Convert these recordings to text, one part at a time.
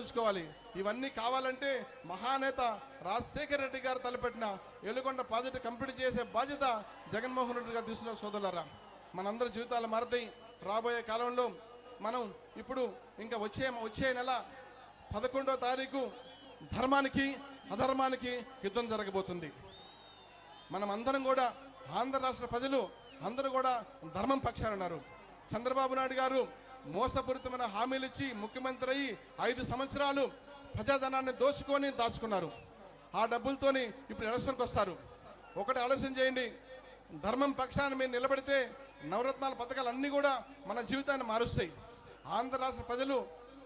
తెచ్చుకోవాలి. ఇవన్నీ కావాలంటే మహానేత రాజశేఖర రెడ్డి గారు తలపెట్టిన ఏలుకొండ ప్రాజెక్టు కంప్లీట్ చేసే బాధ్యత జగన్మోహన్ రెడ్డి గారు తీసుకున్న సోదరులారా. మనందరి జీవితాలు మారుతాయి. రాబోయే కాలంలో మనం ఇప్పుడు ఇంకా వచ్చే నెల 11వ తారీఖు ధర్మానికి అధర్మానికి యుద్ధం జరగబోతుంది. మనం అందరం కూడా ఆంధ్ర రాష్ట్ర ప్రజలు అందరూ కూడా ధర్మం పక్షాన ఉన్నారు. చంద్రబాబు నాయుడు గారు మోసపూరితమైన హామీలు ఇచ్చి ముఖ్యమంత్రి అయ్యి 5 సంవత్సరాలు ప్రజాధనాన్ని దాచుకున్నారు. ఆ డబ్బులతోని ఇప్పుడు ఎలక్షన్కి వస్తారు. ఒకటి ఆలోచన చేయండి, ధర్మం పక్షాన్ని మీరు నిలబడితే నవరత్నాల పథకాలు అన్నీ కూడా మన జీవితాన్ని మారుస్తాయి. ఆంధ్ర రాష్ట్ర ప్రజలు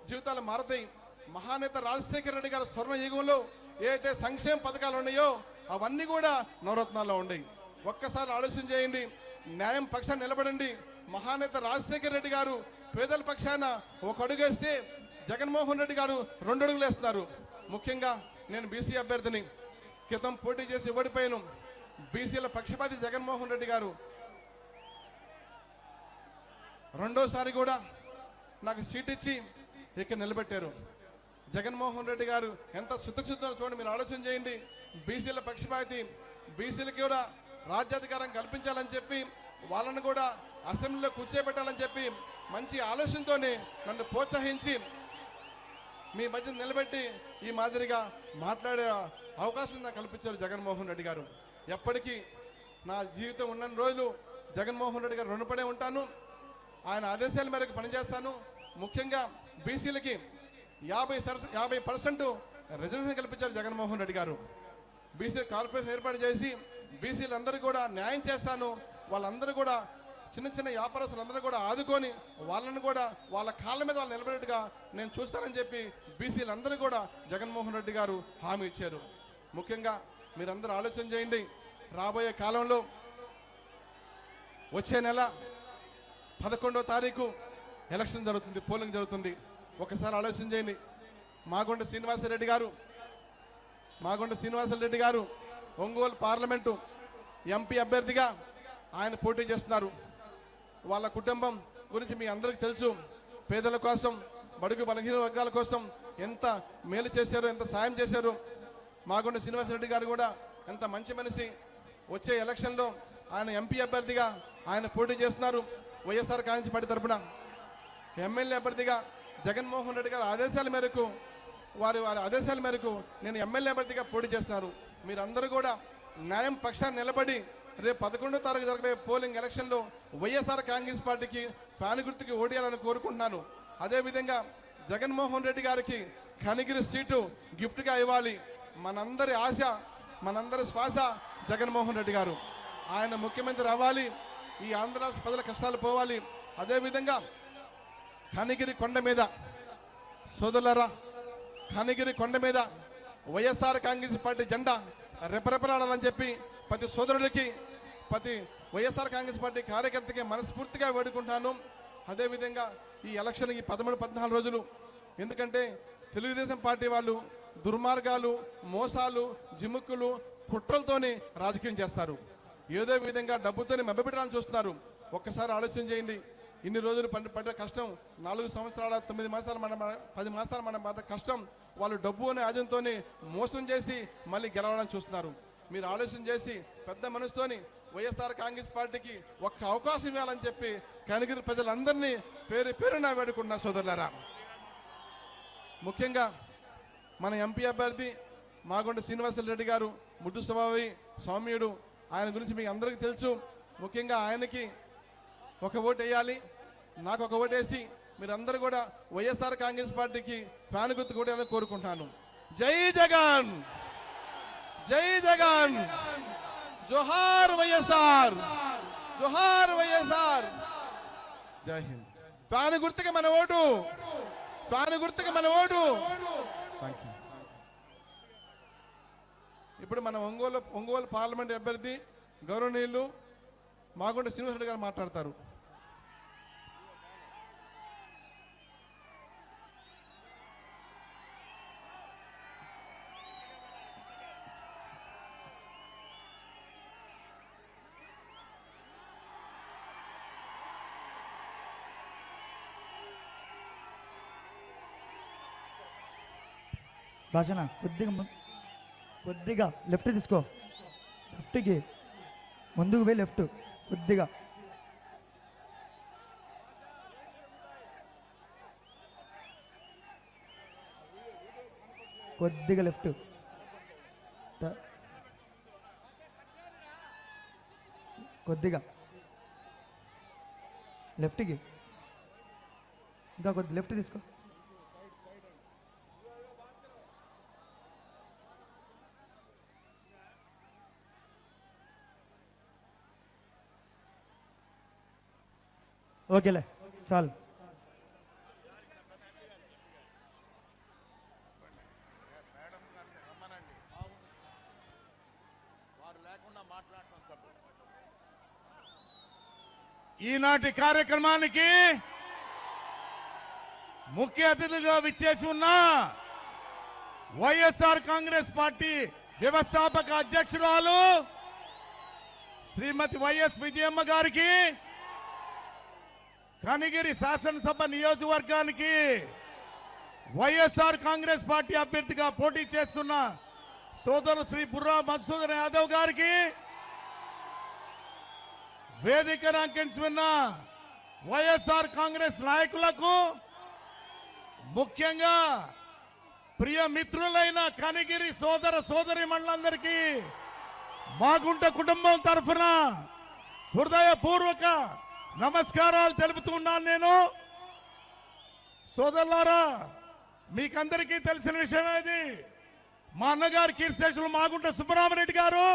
జీవితాలు మారుతాయి. మహానేత రాజశేఖర రెడ్డి గారి స్వర్ణ యుగంలో ఏదైతే సంక్షేమ పథకాలు ఉన్నాయో అవన్నీ కూడా నవరత్నాల్లో ఉన్నాయి. ఒక్కసారి ఆలోచన చేయండి, న్యాయం పక్షాన్ని నిలబడండి. మహానేత రాజశేఖర రెడ్డి గారు పేదల పక్షాన ఒక అడుగేస్తే జగన్మోహన్ రెడ్డి గారు 2 అడుగులు వేస్తున్నారు. ముఖ్యంగా నేను బీసీ అభ్యర్థిని, క్రితం పోటీ చేసి ఓడిపోయాను. బీసీల పక్షపాతి జగన్మోహన్ రెడ్డి గారు రెండోసారి కూడా నాకు సీట్ ఇచ్చి ఇక్కడ నిలబెట్టారు. జగన్మోహన్ రెడ్డి గారు ఎంత శుద్ధశుద్ధో చూడండి, మీరు ఆలోచన చేయండి. బీసీల పక్షపాతి, బీసీలకి కూడా రాజ్యాధికారం కల్పించాలని చెప్పి వాళ్ళను కూడా అసెంబ్లీలో కూర్చోబెట్టాలని చెప్పి మంచి ఆలోచనతోనే నన్ను ప్రోత్సహించి మీ మధ్య నిలబెట్టి ఈ మాదిరిగా మాట్లాడే అవకాశం నాకు కల్పించారు జగన్మోహన్ రెడ్డి గారు. ఎప్పటికీ నా జీవితం ఉన్న రోజులు జగన్మోహన్ రెడ్డి గారు రుణపడే ఉంటాను. ఆయన ఆదేశాల మేరకు పనిచేస్తాను. ముఖ్యంగా బీసీలకి 50% రిజర్వేషన్ కల్పించారు జగన్మోహన్ రెడ్డి గారు. బీసీ కార్పొరేషన్ ఏర్పాటు చేసి బీసీలందరూ కూడా న్యాయం చేస్తాను. వాళ్ళందరూ కూడా చిన్న చిన్న వ్యాపారస్తులందరూ కూడా ఆదుకొని వాళ్ళని కూడా వాళ్ళ కాళ్ళ మీద వాళ్ళు నిలబడేట్టుగా నేను చూస్తానని చెప్పి బీసీలందరూ కూడా జగన్మోహన్ రెడ్డి గారు హామీ ఇచ్చారు. ముఖ్యంగా మీరందరూ ఆలోచన చేయండి, రాబోయే కాలంలో వచ్చే నెల 11వ తారీఖు ఎలక్షన్ జరుగుతుంది, పోలింగ్ జరుగుతుంది. ఒకసారి ఆలోచన చేయండి. మాగుంట శ్రీనివాసరెడ్డి గారు ఒంగోలు పార్లమెంటు ఎంపీ అభ్యర్థిగా ఆయన పోటీ చేస్తున్నారు. వాళ్ళ కుటుంబం గురించి మీ అందరికీ తెలుసు. పేదల కోసం, బడుగు బలహీన వర్గాల కోసం ఎంత మేలు చేశారు, ఎంత సాయం చేశారు. మాగుంట శ్రీనివాసరెడ్డి గారు కూడా ఎంత మంచి మనిషి. వచ్చే ఎలక్షన్లో ఆయన ఎంపీ అభ్యర్థిగా ఆయన పోటీ చేస్తున్నారు. వైఎస్ఆర్ కాంగ్రెస్ పార్టీ తరఫున ఎమ్మెల్యే అభ్యర్థిగా జగన్మోహన్ రెడ్డి గారి ఆదేశాల మేరకు వారి ఆదేశాల మేరకు నేను ఎమ్మెల్యే అభ్యర్థిగా పోటీ చేస్తున్నారు. మీరందరూ కూడా న్యాయం పక్షాన్ని నిలబడి రేపు 11వ తారీఖు జరగబోయే పోలింగ్ ఎలక్షన్లో వైఎస్ఆర్ కాంగ్రెస్ పార్టీకి ఫ్యాన్ గుర్తుకి ఓడియాలని కోరుకుంటున్నాను. అదేవిధంగా జగన్మోహన్ రెడ్డి గారికి కనిగిరి సీటు గిఫ్ట్గా ఇవ్వాలి. మనందరి ఆశ, మనందరి శ్వాస జగన్మోహన్ రెడ్డి గారు. ఆయన ముఖ్యమంత్రి అవ్వాలి. ఈ ఆంధ్ర రాష్ట్ర ప్రజల కష్టాలు పోవాలి. అదేవిధంగా కనిగిరి కొండ మీద సోదరులారా, కనిగిరి కొండ మీద వైఎస్ఆర్ కాంగ్రెస్ పార్టీ జెండా రెపరెపలాడాలని చెప్పి ప్రతి సోదరుడికి, ప్రతి వైఎస్ఆర్ కాంగ్రెస్ పార్టీ కార్యకర్తకి మనస్ఫూర్తిగా వేడుకుంటాను. అదేవిధంగా ఈ ఎలక్షన్ ఈ 13-14 రోజులు, ఎందుకంటే తెలుగుదేశం పార్టీ వాళ్ళు దుర్మార్గాలు, మోసాలు, జిమ్ముక్కులు, కుట్రలతోని రాజకీయం చేస్తారు. ఏదో విధంగా డబ్బుతోని మభ్యపెట్టాలని చూస్తున్నారు. ఒక్కసారి ఆలోచన చేయండి. ఇన్ని రోజులు పడ్డ కష్టం, 4 సంవత్సరాల 9 మాసాలు 10 మాసాలు మన పడ్డ కష్టం వాళ్ళు డబ్బు అనే ఆజంతో మోసం చేసి మళ్ళీ గెలవాలని చూస్తున్నారు. మీరు ఆలోచన చేసి పెద్ద మనసుతోని వైఎస్ఆర్ కాంగ్రెస్ పార్టీకి ఒక్క అవకాశం ఇవ్వాలని చెప్పి కనిగిరి ప్రజలందరినీ పేరున వేడుకున్న సోదరులారా. ముఖ్యంగా మన ఎంపీ అభ్యర్థి మాగుంట శ్రీనివాసరెడ్డి గారు మృదు స్వభావి, సౌమ్యుడు. ఆయన గురించి మీకు అందరికీ తెలుసు. ముఖ్యంగా ఆయనకి ఒక ఓటు వేయాలి, నాకు ఒక ఓటు వేసి మీరందరూ కూడా వైఎస్ఆర్ కాంగ్రెస్ పార్టీకి ఫ్యాన్ గుర్తు కొట్టాలని కోరుకుంటున్నాను. జై జగన్, జై జగన్, జోహార్ వైఎస్ఆర్, జోహార్ వైఎస్ఆర్, జై హింద్. ఫ్యాన్ గుర్తుకి మన ఓటు, ఫ్యాన్ గుర్తుకి మన ఓటు. ఇప్పుడు మన ఒంగోలు పార్లమెంట్ అభ్యర్థి గౌరవనీయులు మాగుంట శ్రీనివాసరెడ్డి గారు మాట్లాడతారు. భాషణ కొద్దిగా లెఫ్ట్ తీసుకో, లెఫ్ట్కి ముందుకు పోయి లెఫ్ట్ కొద్దిగా. కొద్దిగా లెఫ్ట్, కొద్దిగా లెఫ్ట్కి, ఇంకా కొద్ది లెఫ్ట్ తీసుకో. ఓకేలే చాలు. ఈనాటి కార్యక్రమానికి ముఖ్య అతిథిగా విచ్చేసి ఉన్న వైఎస్ఆర్ కాంగ్రెస్ పార్టీ వ్యవస్థాపక అధ్యక్షురాలు శ్రీమతి వైఎస్ విజయమ్మ గారికి, కనిగిరి శాసనసభ నియోజకవర్గానికి వైఎస్ఆర్ కాంగ్రెస్ పార్టీ అభ్యర్థిగా పోటీ చేస్తున్న సోదరు శ్రీ బుర్రా మధుసూదన్ యాదవ్ గారికి, వేదికను అంకించుకున్న వైఎస్ఆర్ కాంగ్రెస్ నాయకులకు, ముఖ్యంగా ప్రియ మిత్రులైన కనిగిరి సోదర సోదరి మండలందరికీ మాగుంట కుటుంబం తరఫున హృదయపూర్వక నమస్కారాలు తెలుపుతున్నాను. నేను సోదరులారా, మీకందరికీ తెలిసిన విషయం ఏది, మా అన్నగారు కీర్తిశేషులు మాగుంట సుబ్బరామరెడ్డి గారు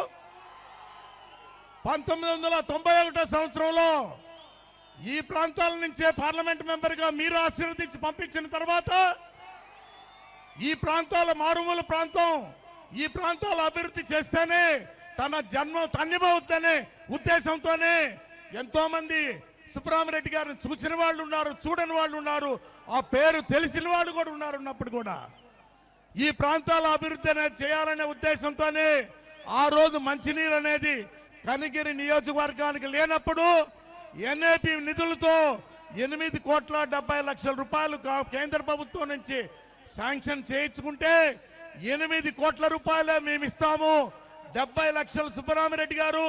1991 సంవత్సరంలో ఈ ప్రాంతాల నుంచే పార్లమెంట్ మెంబర్గా మీరు ఆశీర్వదించి పంపించిన తర్వాత ఈ ప్రాంతాల మారుమూల ప్రాంతం, ఈ ప్రాంతాల అభివృద్ధి చేస్తేనే తన జన్మం ధన్యమవుతుందనే ఉద్దేశంతోనే ఎంతో మంది సుబ్బరామరెడ్డి గారిని చూసిన వాళ్ళు ఉన్నారు, చూడని వాళ్ళు ఉన్నారు, ఆ పేరు తెలిసిన వాళ్ళు కూడా ఉన్నారు. ఉన్నప్పుడు కూడా ఈ ప్రాంతాల అభివృద్ధి అనేది చేయాలనే ఉద్దేశంతోనే ఆ రోజు మంచినీరు అనేది కనిగిరి నియోజకవర్గానికి లేనప్పుడు ఎన్ఏపి నిధులతో 8,70,00,000 రూపాయలు కేంద్ర ప్రభుత్వం నుంచి శాంక్షన్ చేయించుకుంటే 8 కోట్ల రూపాయలే మేము ఇస్తాము, 70 లక్షలు సుబ్బరామరెడ్డి గారు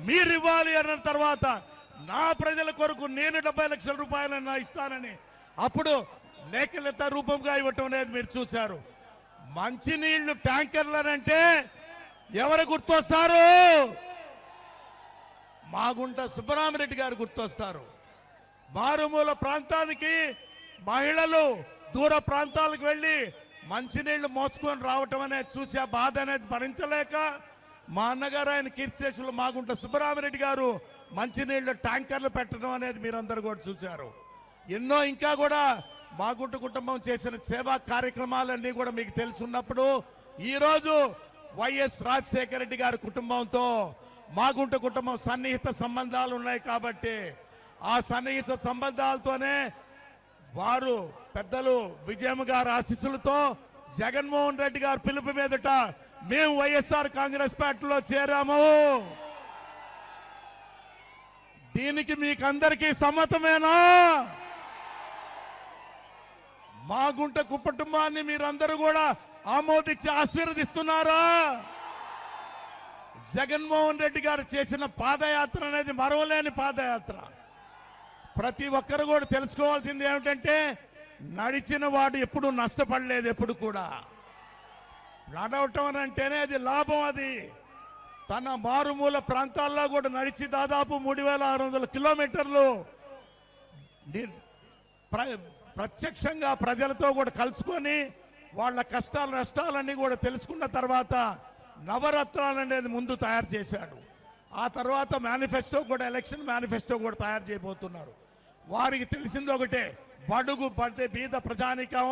మీరు ఇవ్వాలి అన్న తర్వాత నా ప్రజల కొరకు నేను 70 లక్షల రూపాయలన్నా ఇస్తానని అప్పుడు లేఖలత రూపంగా ఇవ్వటం అనేది మీరు చూశారు. మంచినీళ్లు ట్యాంకర్లనంటే ఎవరు గుర్తొస్తారు? మాగుంట సుబ్బరామరెడ్డి గారు గుర్తొస్తారు. మారుమూల ప్రాంతానికి మహిళలు దూర ప్రాంతాలకు వెళ్లి మంచినీళ్లు మోసుకొని రావటం అనేది చూసి ఆ బాధ అనేది భరించలేక మా అన్నగారు ఆయన కీర్తిశేషులు మాగుంట సుబ్బరామరెడ్డి గారు మంచినీళ్లు ట్యాంకర్లు పెట్టడం అనేది మీరందరూ కూడా చూశారు. ఎన్నో ఇంకా కూడా మాగుంట కుటుంబం చేసిన సేవా కార్యక్రమాలన్నీ కూడా మీకు తెలుసున్నప్పుడు ఈరోజు వైఎస్ రాజశేఖర రెడ్డి గారి కుటుంబంతో మాగుంట కుటుంబం సన్నిహిత సంబంధాలు ఉన్నాయి కాబట్టి ఆ సన్నిహిత సంబంధాలతోనే వారు పెద్దలు విజయమ్మ గారి ఆశీస్సులతో జగన్మోహన్ రెడ్డి గారి పిలుపు మీదట మేము వైఎస్ఆర్ కాంగ్రెస్ పార్టీలో చేరాము. దీనికి మీకందరికీ సమ్మతమేనా? మాగుంట కుటుంబాన్ని మీరందరూ కూడా ఆమోదించి ఆశీర్వదిస్తున్నారా? జగన్మోహన్ రెడ్డి గారు చేసిన పాదయాత్ర అనేది మరవలేని పాదయాత్ర. ప్రతి ఒక్కరు కూడా తెలుసుకోవాల్సింది ఏమిటంటే నడిచిన వాడు ఎప్పుడు నష్టపడలేదు. ఎప్పుడు కూడా నడవటం అని అంటేనే అది లాభం. అది తన మారుమూల ప్రాంతాల్లో కూడా నడిచి దాదాపు 3,600 కిలోమీటర్లు ప్రత్యక్షంగా ప్రజలతో కూడా కలుసుకొని వాళ్ళ కష్టాలు నష్టాలన్నీ కూడా తెలుసుకున్న తర్వాత నవరత్నాలు అనేది ముందు తయారు చేశాడు. ఆ తర్వాత మేనిఫెస్టో కూడా, ఎలక్షన్ మేనిఫెస్టో కూడా తయారు చేయబోతున్నారు. వారికి తెలిసింది ఒకటే, బడుగు పడితే బీద ప్రజానికం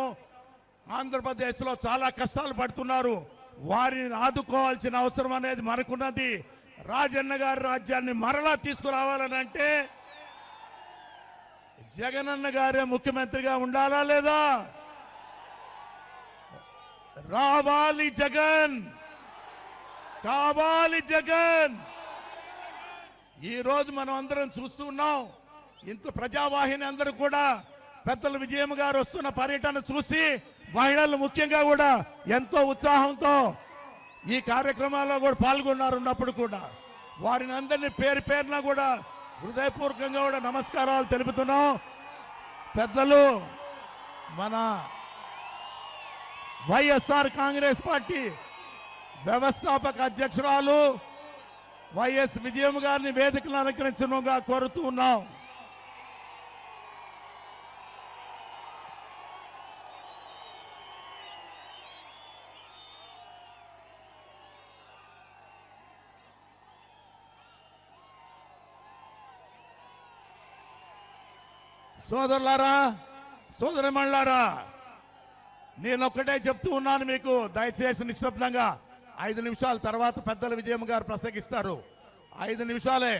ఆంధ్రప్రదేశ్లో చాలా కష్టాలు పడుతున్నారు, వారిని ఆదుకోవాల్సిన అవసరం అనేది మనకున్నది. రాజన్న గారి రాజ్యాన్ని మరలా తీసుకురావాలని అంటే జగనన్న గారే ముఖ్యమంత్రిగా ఉండాలా లేదా? రావాలి జగన్, కావాలి జగన్. ఈ రోజు మనం అందరం చూస్తున్నాం. ఇంత ప్రజావాహిని అందరూ కూడా పెద్దల విజయమ్మ గారు వస్తున్న పర్యటన చూసి మహిళలు ముఖ్యంగా కూడా ఎంతో ఉత్సాహంతో ఈ కార్యక్రమాల్లో కూడా పాల్గొన్నారున్నప్పుడు కూడా వారిని అందరినీ పేరు పేరున కూడా హృదయపూర్వకంగా కూడా నమస్కారాలు తెలుపుతున్నాం. పెద్దలు మన వైఎస్ఆర్ కాంగ్రెస్ పార్టీ వ్యవస్థాపక అధ్యక్షురాలు వైఎస్ విజయం గారిని వేదికను అలంకరించనుగా కోరుతూ ఉన్నాం. సోదరులారా, సోదరిమణులారా, నేను ఒక్కటే చెప్తూ ఉన్నాను మీకు, దయచేసి నిశ్శబ్దంగా 5 నిమిషాల తర్వాత పెద్దల విజయం గారు ప్రసంగిస్తారు. 5 నిమిషాలే.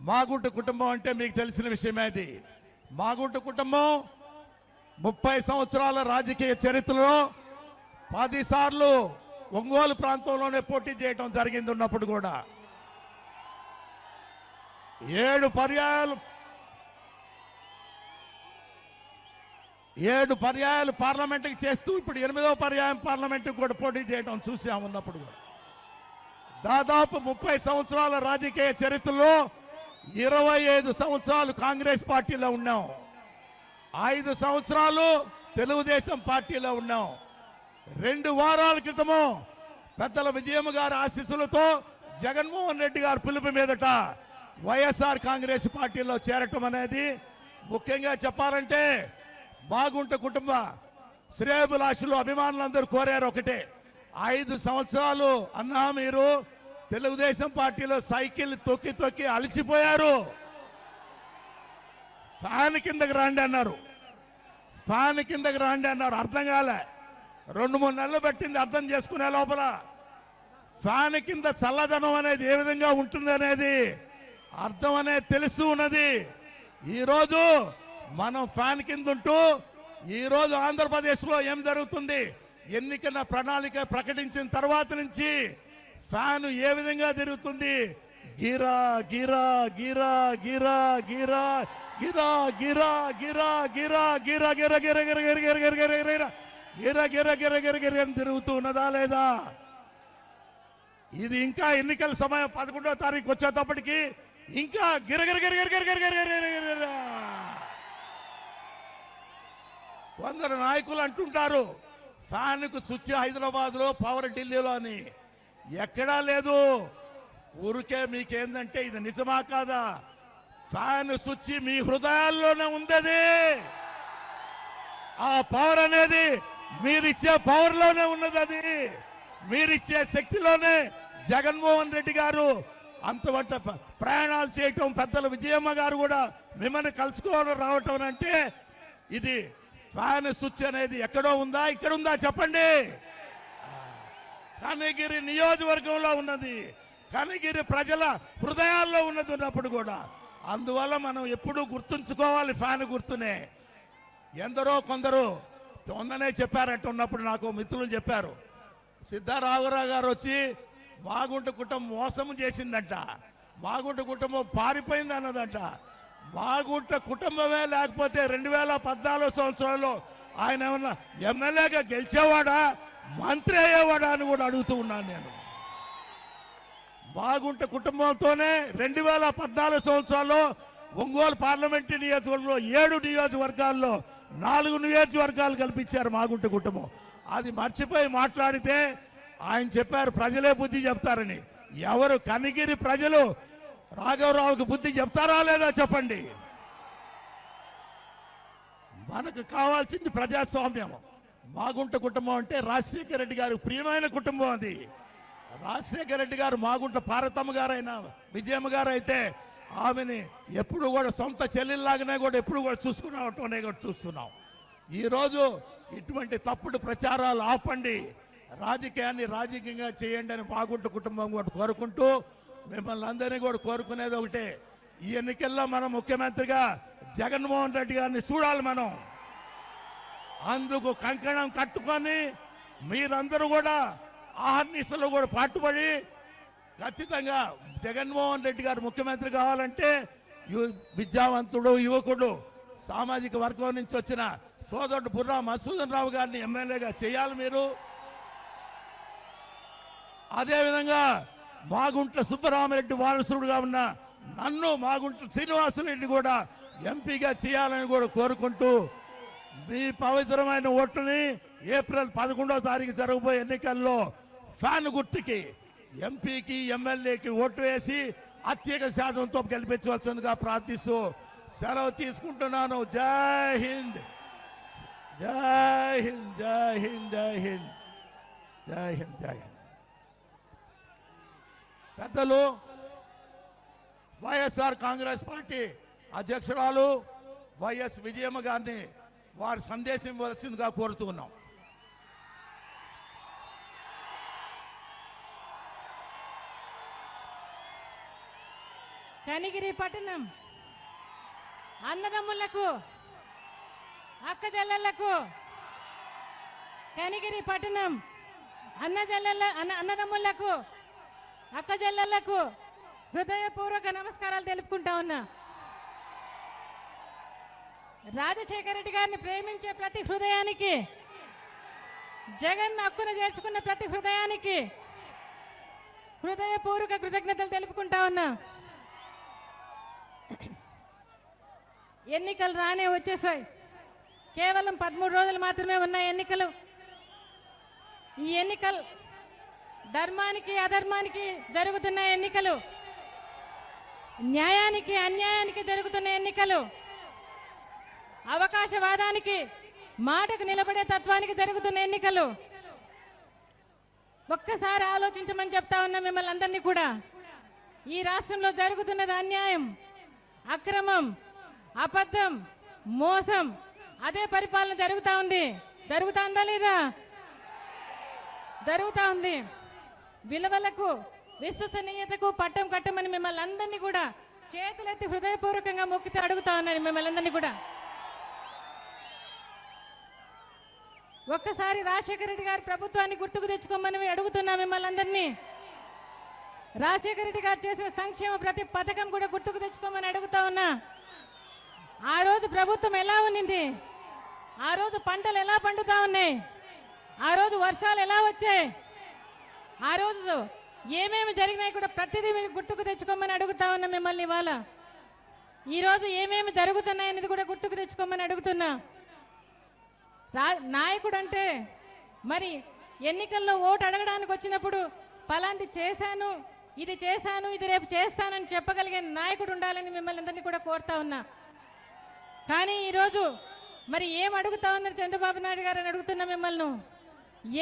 మాగుంట కుటుంబం అంటే మీకు తెలిసిన విషయమే. అది మాగుంట కుటుంబం 30 సంవత్సరాల రాజకీయ చరిత్రలో 10 సార్లు ఒంగోలు ప్రాంతంలోనే పోటీ చేయడం జరిగింది. ఉన్నప్పుడు కూడా 7 పర్యాయాలు పార్లమెంటుకి చేస్తూ ఇప్పుడు 8వ పర్యాయం పార్లమెంటుకు కూడా పోటీ చేయడం చూసాము. ఉన్నప్పుడు కూడా దాదాపు 30 సంవత్సరాల రాజకీయ చరిత్రలో 25 సంవత్సరాలు కాంగ్రెస్ పార్టీలో ఉన్నాం, 5 సంవత్సరాలు తెలుగుదేశం పార్టీలో ఉన్నాం. 2 వారాల క్రితము పెద్దల విజయమ్మ గారి ఆశీస్సులతో జగన్మోహన్ రెడ్డి గారి పిలుపు మీదట వైఎస్ఆర్ కాంగ్రెస్ పార్టీలో చేరటం అనేది, ముఖ్యంగా చెప్పాలంటే మాగుంట కుటుంబ శ్రేయోభిలాషులు అభిమానులందరూ కోరారు ఒకటే, 5 సంవత్సరాలు అన్నా మీరు తెలుగుదేశం పార్టీలో సైకిల్ తొక్కి తొక్కి అలసిపోయారు, ఫ్యాన్ కిందకి రాండి అన్నారు. ఫ్యాన్ కిందకి రాండి అన్నారు. అర్థం కాలే. 2-3 నెలలు పెట్టింది అర్థం చేసుకునే లోపల. ఫ్యాన్ కింద చల్లదనం అనేది ఏ విధంగా ఉంటుంది అనేది అర్థం అనేది తెలుసు ఉన్నది. ఈరోజు మనం ఫ్యాన్ కింద ఉంటూ ఈరోజు ఆంధ్రప్రదేశ్లో ఏం జరుగుతుంది, ఎన్నికల ప్రణాళిక ప్రకటించిన తర్వాత నుంచి ఫ్యాన్ ఏ విధంగా తిరుగుతుంది, గిరా గిరా గిరా గిరా గిరా గిరా గిరా గిరా గిరా గిరా గిర గిర గిర గిర గిర గిర గిర గిర గిర గిర గిర గిర గిర అని తిరుగుతూ ఉన్నదా లేదా? ఇది ఇంకా ఎన్నికల సమయం 11వ తారీఖు వచ్చేటప్పటికి ఇంకా గిరగిర గిరగిర గిరగిర గిరగిర. కొందరు నాయకులు అంటుంటారు ఫ్యాన్కు స్విచ్ హైదరాబాద్ లో పవర్ ఢిల్లీలో అని. ఎక్కడా లేదు. ఊరికే మీకేందంటే ఇది నిజమా కాదా? ఫ్యాన్ స్విచ్ మీ హృదయాల్లోనే ఉంది. ఆ పవర్ అనేది మీరిచ్చే పవర్ లోనే ఉన్నది. అది మీరిచ్చే శక్తిలోనే జగన్మోహన్ రెడ్డి గారు అంతవంట ప్రయాణాలు చేయటం, పెద్దల విజయమ్మ గారు కూడా మిమ్మల్ని కలుసుకోవడం రావటం అంటే ఇది ఫ్యాన్ స్విచ్ అనేది ఎక్కడో ఉందా, ఇక్కడ ఉందా చెప్పండి? కనిగిరి నియోజకవర్గంలో ఉన్నది, కనిగిరి ప్రజల హృదయాల్లో ఉన్నది. ఉన్నప్పుడు కూడా అందువల్ల మనం ఎప్పుడూ గుర్తుంచుకోవాలి ఫ్యాన్ గుర్తునే. ఎందరో కొందరు మొన్ననే చెప్పారంట, ఉన్నప్పుడు నాకు మిత్రులు చెప్పారు, సిద్ధారామరావు గారు వచ్చి మాగుంట కుటుంబం మోసం చేసిందంట, మాగుంట కుటుంబం పారిపోయింది అన్నదంట. మాగుంట కుటుంబమే లేకపోతే 2014 సంవత్సరంలో ఆయన ఏమన్నా ఎమ్మెల్యేగా గెలిచేవాడా, మంత్రి అయ్యేవాడా అని కూడా అడుగుతూ ఉన్నాను నేను. మాగుంట కుటుంబంతోనే 2014 సంవత్సరాల్లో ఒంగోలు పార్లమెంటు నియోజకవర్గంలో 7 నియోజకవర్గాల్లో 4 నియోజకవర్గాలు కల్పించారు మాగుంట కుటుంబం. అది మర్చిపోయి మాట్లాడితే ఆయన చెప్పారు ప్రజలే బుద్ధి చెప్తారని. ఎవరు కనిగిరి ప్రజలు రాఘవరావుకి బుద్ధి చెప్తారా లేదా చెప్పండి? మనకు కావాల్సింది ప్రజాస్వామ్యం. మాగుంట కుటుంబం అంటే రాజశేఖర రెడ్డి గారి ప్రియమైన కుటుంబం. అది రాజశేఖర రెడ్డి గారు మాగుంట పార్వతమ్మ గారైనా విజయమ్మ గారు అయితే ఆమెని ఎప్పుడు కూడా సొంత చెల్లెల్లాగానే కూడా ఎప్పుడు కూడా చూసుకున్నాం అనే కూడా చూస్తున్నాం. ఈరోజు ఇటువంటి తప్పుడు ప్రచారాలు ఆపండి, రాజకీయాన్ని రాజకీయంగా చేయండి అని మాగుంట కుటుంబం కూడా కోరుకుంటూ, మిమ్మల్ని అందరినీ కూడా కోరుకునేది ఒకటే, ఈ ఎన్నికల్లో మనం ముఖ్యమంత్రిగా జగన్మోహన్ రెడ్డి గారిని చూడాలి. మనం అందుకు కంకణం కట్టుకొని మీరందరూ కూడా ఆహర్నిశలు కూడా పాటుపడి ఖచ్చితంగా జగన్మోహన్ రెడ్డి గారు ముఖ్యమంత్రి కావాలంటే విద్యావంతుడు, యువకుడు, సామాజిక వర్గం నుంచి వచ్చిన సోదరుడు బుర్రా మధుసూదన్ రావు గారిని ఎమ్మెల్యేగా చేయాలి మీరు. అదేవిధంగా మాగుంట్ల సుబ్బరామరెడ్డి వారసుడుగా ఉన్న నన్ను మాగుంట్ల శ్రీనివాసరెడ్డి కూడా ఎంపీగా చేయాలని కూడా కోరుకుంటూ మీ పవిత్రమైన ఓట్లని ఏప్రిల్ 11వ తారీఖు జరగబోయే ఎన్నికల్లో ఫ్యాన్ గుర్తుకి ఎంపీకి ఎమ్మెల్యేకి ఓటు వేసి అత్యధిక శాతంతో గెలిపించవలసిందిగా ప్రార్థిస్తూ సెలవు తీసుకుంటున్నాను. జై హింద్, జై హింద్, జై హింద్, జై హింద్, జై హింద్, జై హింద్. పెద్దలు వైఎస్ఆర్ కాంగ్రెస్ పార్టీ అధ్యక్షురాలు వైఎస్ విజయమ్మ గారిని వారి సందేశం ఇవ్వాల్సిందిగా కోరుతున్నాం. కనిగిరి పట్టణం అన్నదమ్ములకు, అక్క చెల్లెళ్లకు, కనిగిరి పట్టణం అన్నదమ్ములకు, అక్క చెల్లెళ్లకు హృదయపూర్వక నమస్కారాలు తెలుపుకుంటా ఉన్నా. రాజశేఖర రెడ్డి గారిని ప్రేమించే ప్రతి హృదయానికి, జగన్ హక్కున చేర్చుకున్న ప్రతి హృదయానికి హృదయపూర్వక కృతజ్ఞతలు తెలుపుకుంటా ఉన్నా. ఎన్నికలు రానే వచ్చేసాయి. కేవలం 13 రోజులు మాత్రమే ఉన్నాయి ఎన్నికలు. ఈ ఎన్నికలు ధర్మానికి అధర్మానికి జరుగుతున్న ఎన్నికలు, న్యాయానికి అన్యాయానికి జరుగుతున్న ఎన్నికలు, అవకాశవాదానికి మాటకు నిలబడే తత్వానికి జరుగుతున్న ఎన్నికలు. ఒక్కసారి ఆలోచించమని చెప్తా ఉన్నా మిమ్మల్ని అందరినీ కూడా. ఈ రాష్ట్రంలో జరుగుతున్నది అన్యాయం, అక్రమం, అబద్ధం, మోసం. అదే పరిపాలన జరుగుతూ ఉంది. జరుగుతా ఉందా లేదా? జరుగుతూ ఉంది. విలువలకు, విశ్వసనీయతకు పట్టం కట్టమని మిమ్మల్ని అందరినీ కూడా చేతులెత్తి హృదయపూర్వకంగా మొక్కితే అడుగుతా ఉన్నాను మిమ్మల్ని అందరినీ కూడా. ఒక్కసారి రాజశేఖర రెడ్డి గారి ప్రభుత్వాన్ని గుర్తుకు తెచ్చుకోమని అడుగుతున్నా మిమ్మల్ని అందరినీ. రాజశేఖర రెడ్డి గారు చేసిన సంక్షేమ ప్రతి పథకం కూడా గుర్తుకు తెచ్చుకోమని అడుగుతా ఉన్నా. ఆ రోజు ప్రభుత్వం ఎలా ఉన్నింది? ఆ రోజు పంటలు ఎలా పండుతా ఉన్నాయి? ఆ రోజు వర్షాలు ఎలా వచ్చాయి? ఆ రోజు ఏమేమి జరిగినాయి కూడా ప్రతిదీ మీరు గుర్తుకు తెచ్చుకోమని అడుగుతా ఉన్నా మిమ్మల్ని ఇవాళ. ఈరోజు ఏమేమి జరుగుతున్నాయనేది కూడా గుర్తుకు తెచ్చుకోమని అడుగుతున్నా. నాయకుడు అంటే మరి ఎన్నికల్లో ఓటు అడగడానికి వచ్చినప్పుడు పలాంటి చేశాను, ఇది చేశాను, ఇది రేపు చేస్తానని చెప్పగలిగే నాయకుడు ఉండాలని మిమ్మల్ని అందరినీ కూడా కోరుతా ఉన్నా. కానీ ఈరోజు మరి ఏం అడుగుతా ఉన్నారు చంద్రబాబు నాయుడు గారు అని అడుగుతున్నా మిమ్మల్ని.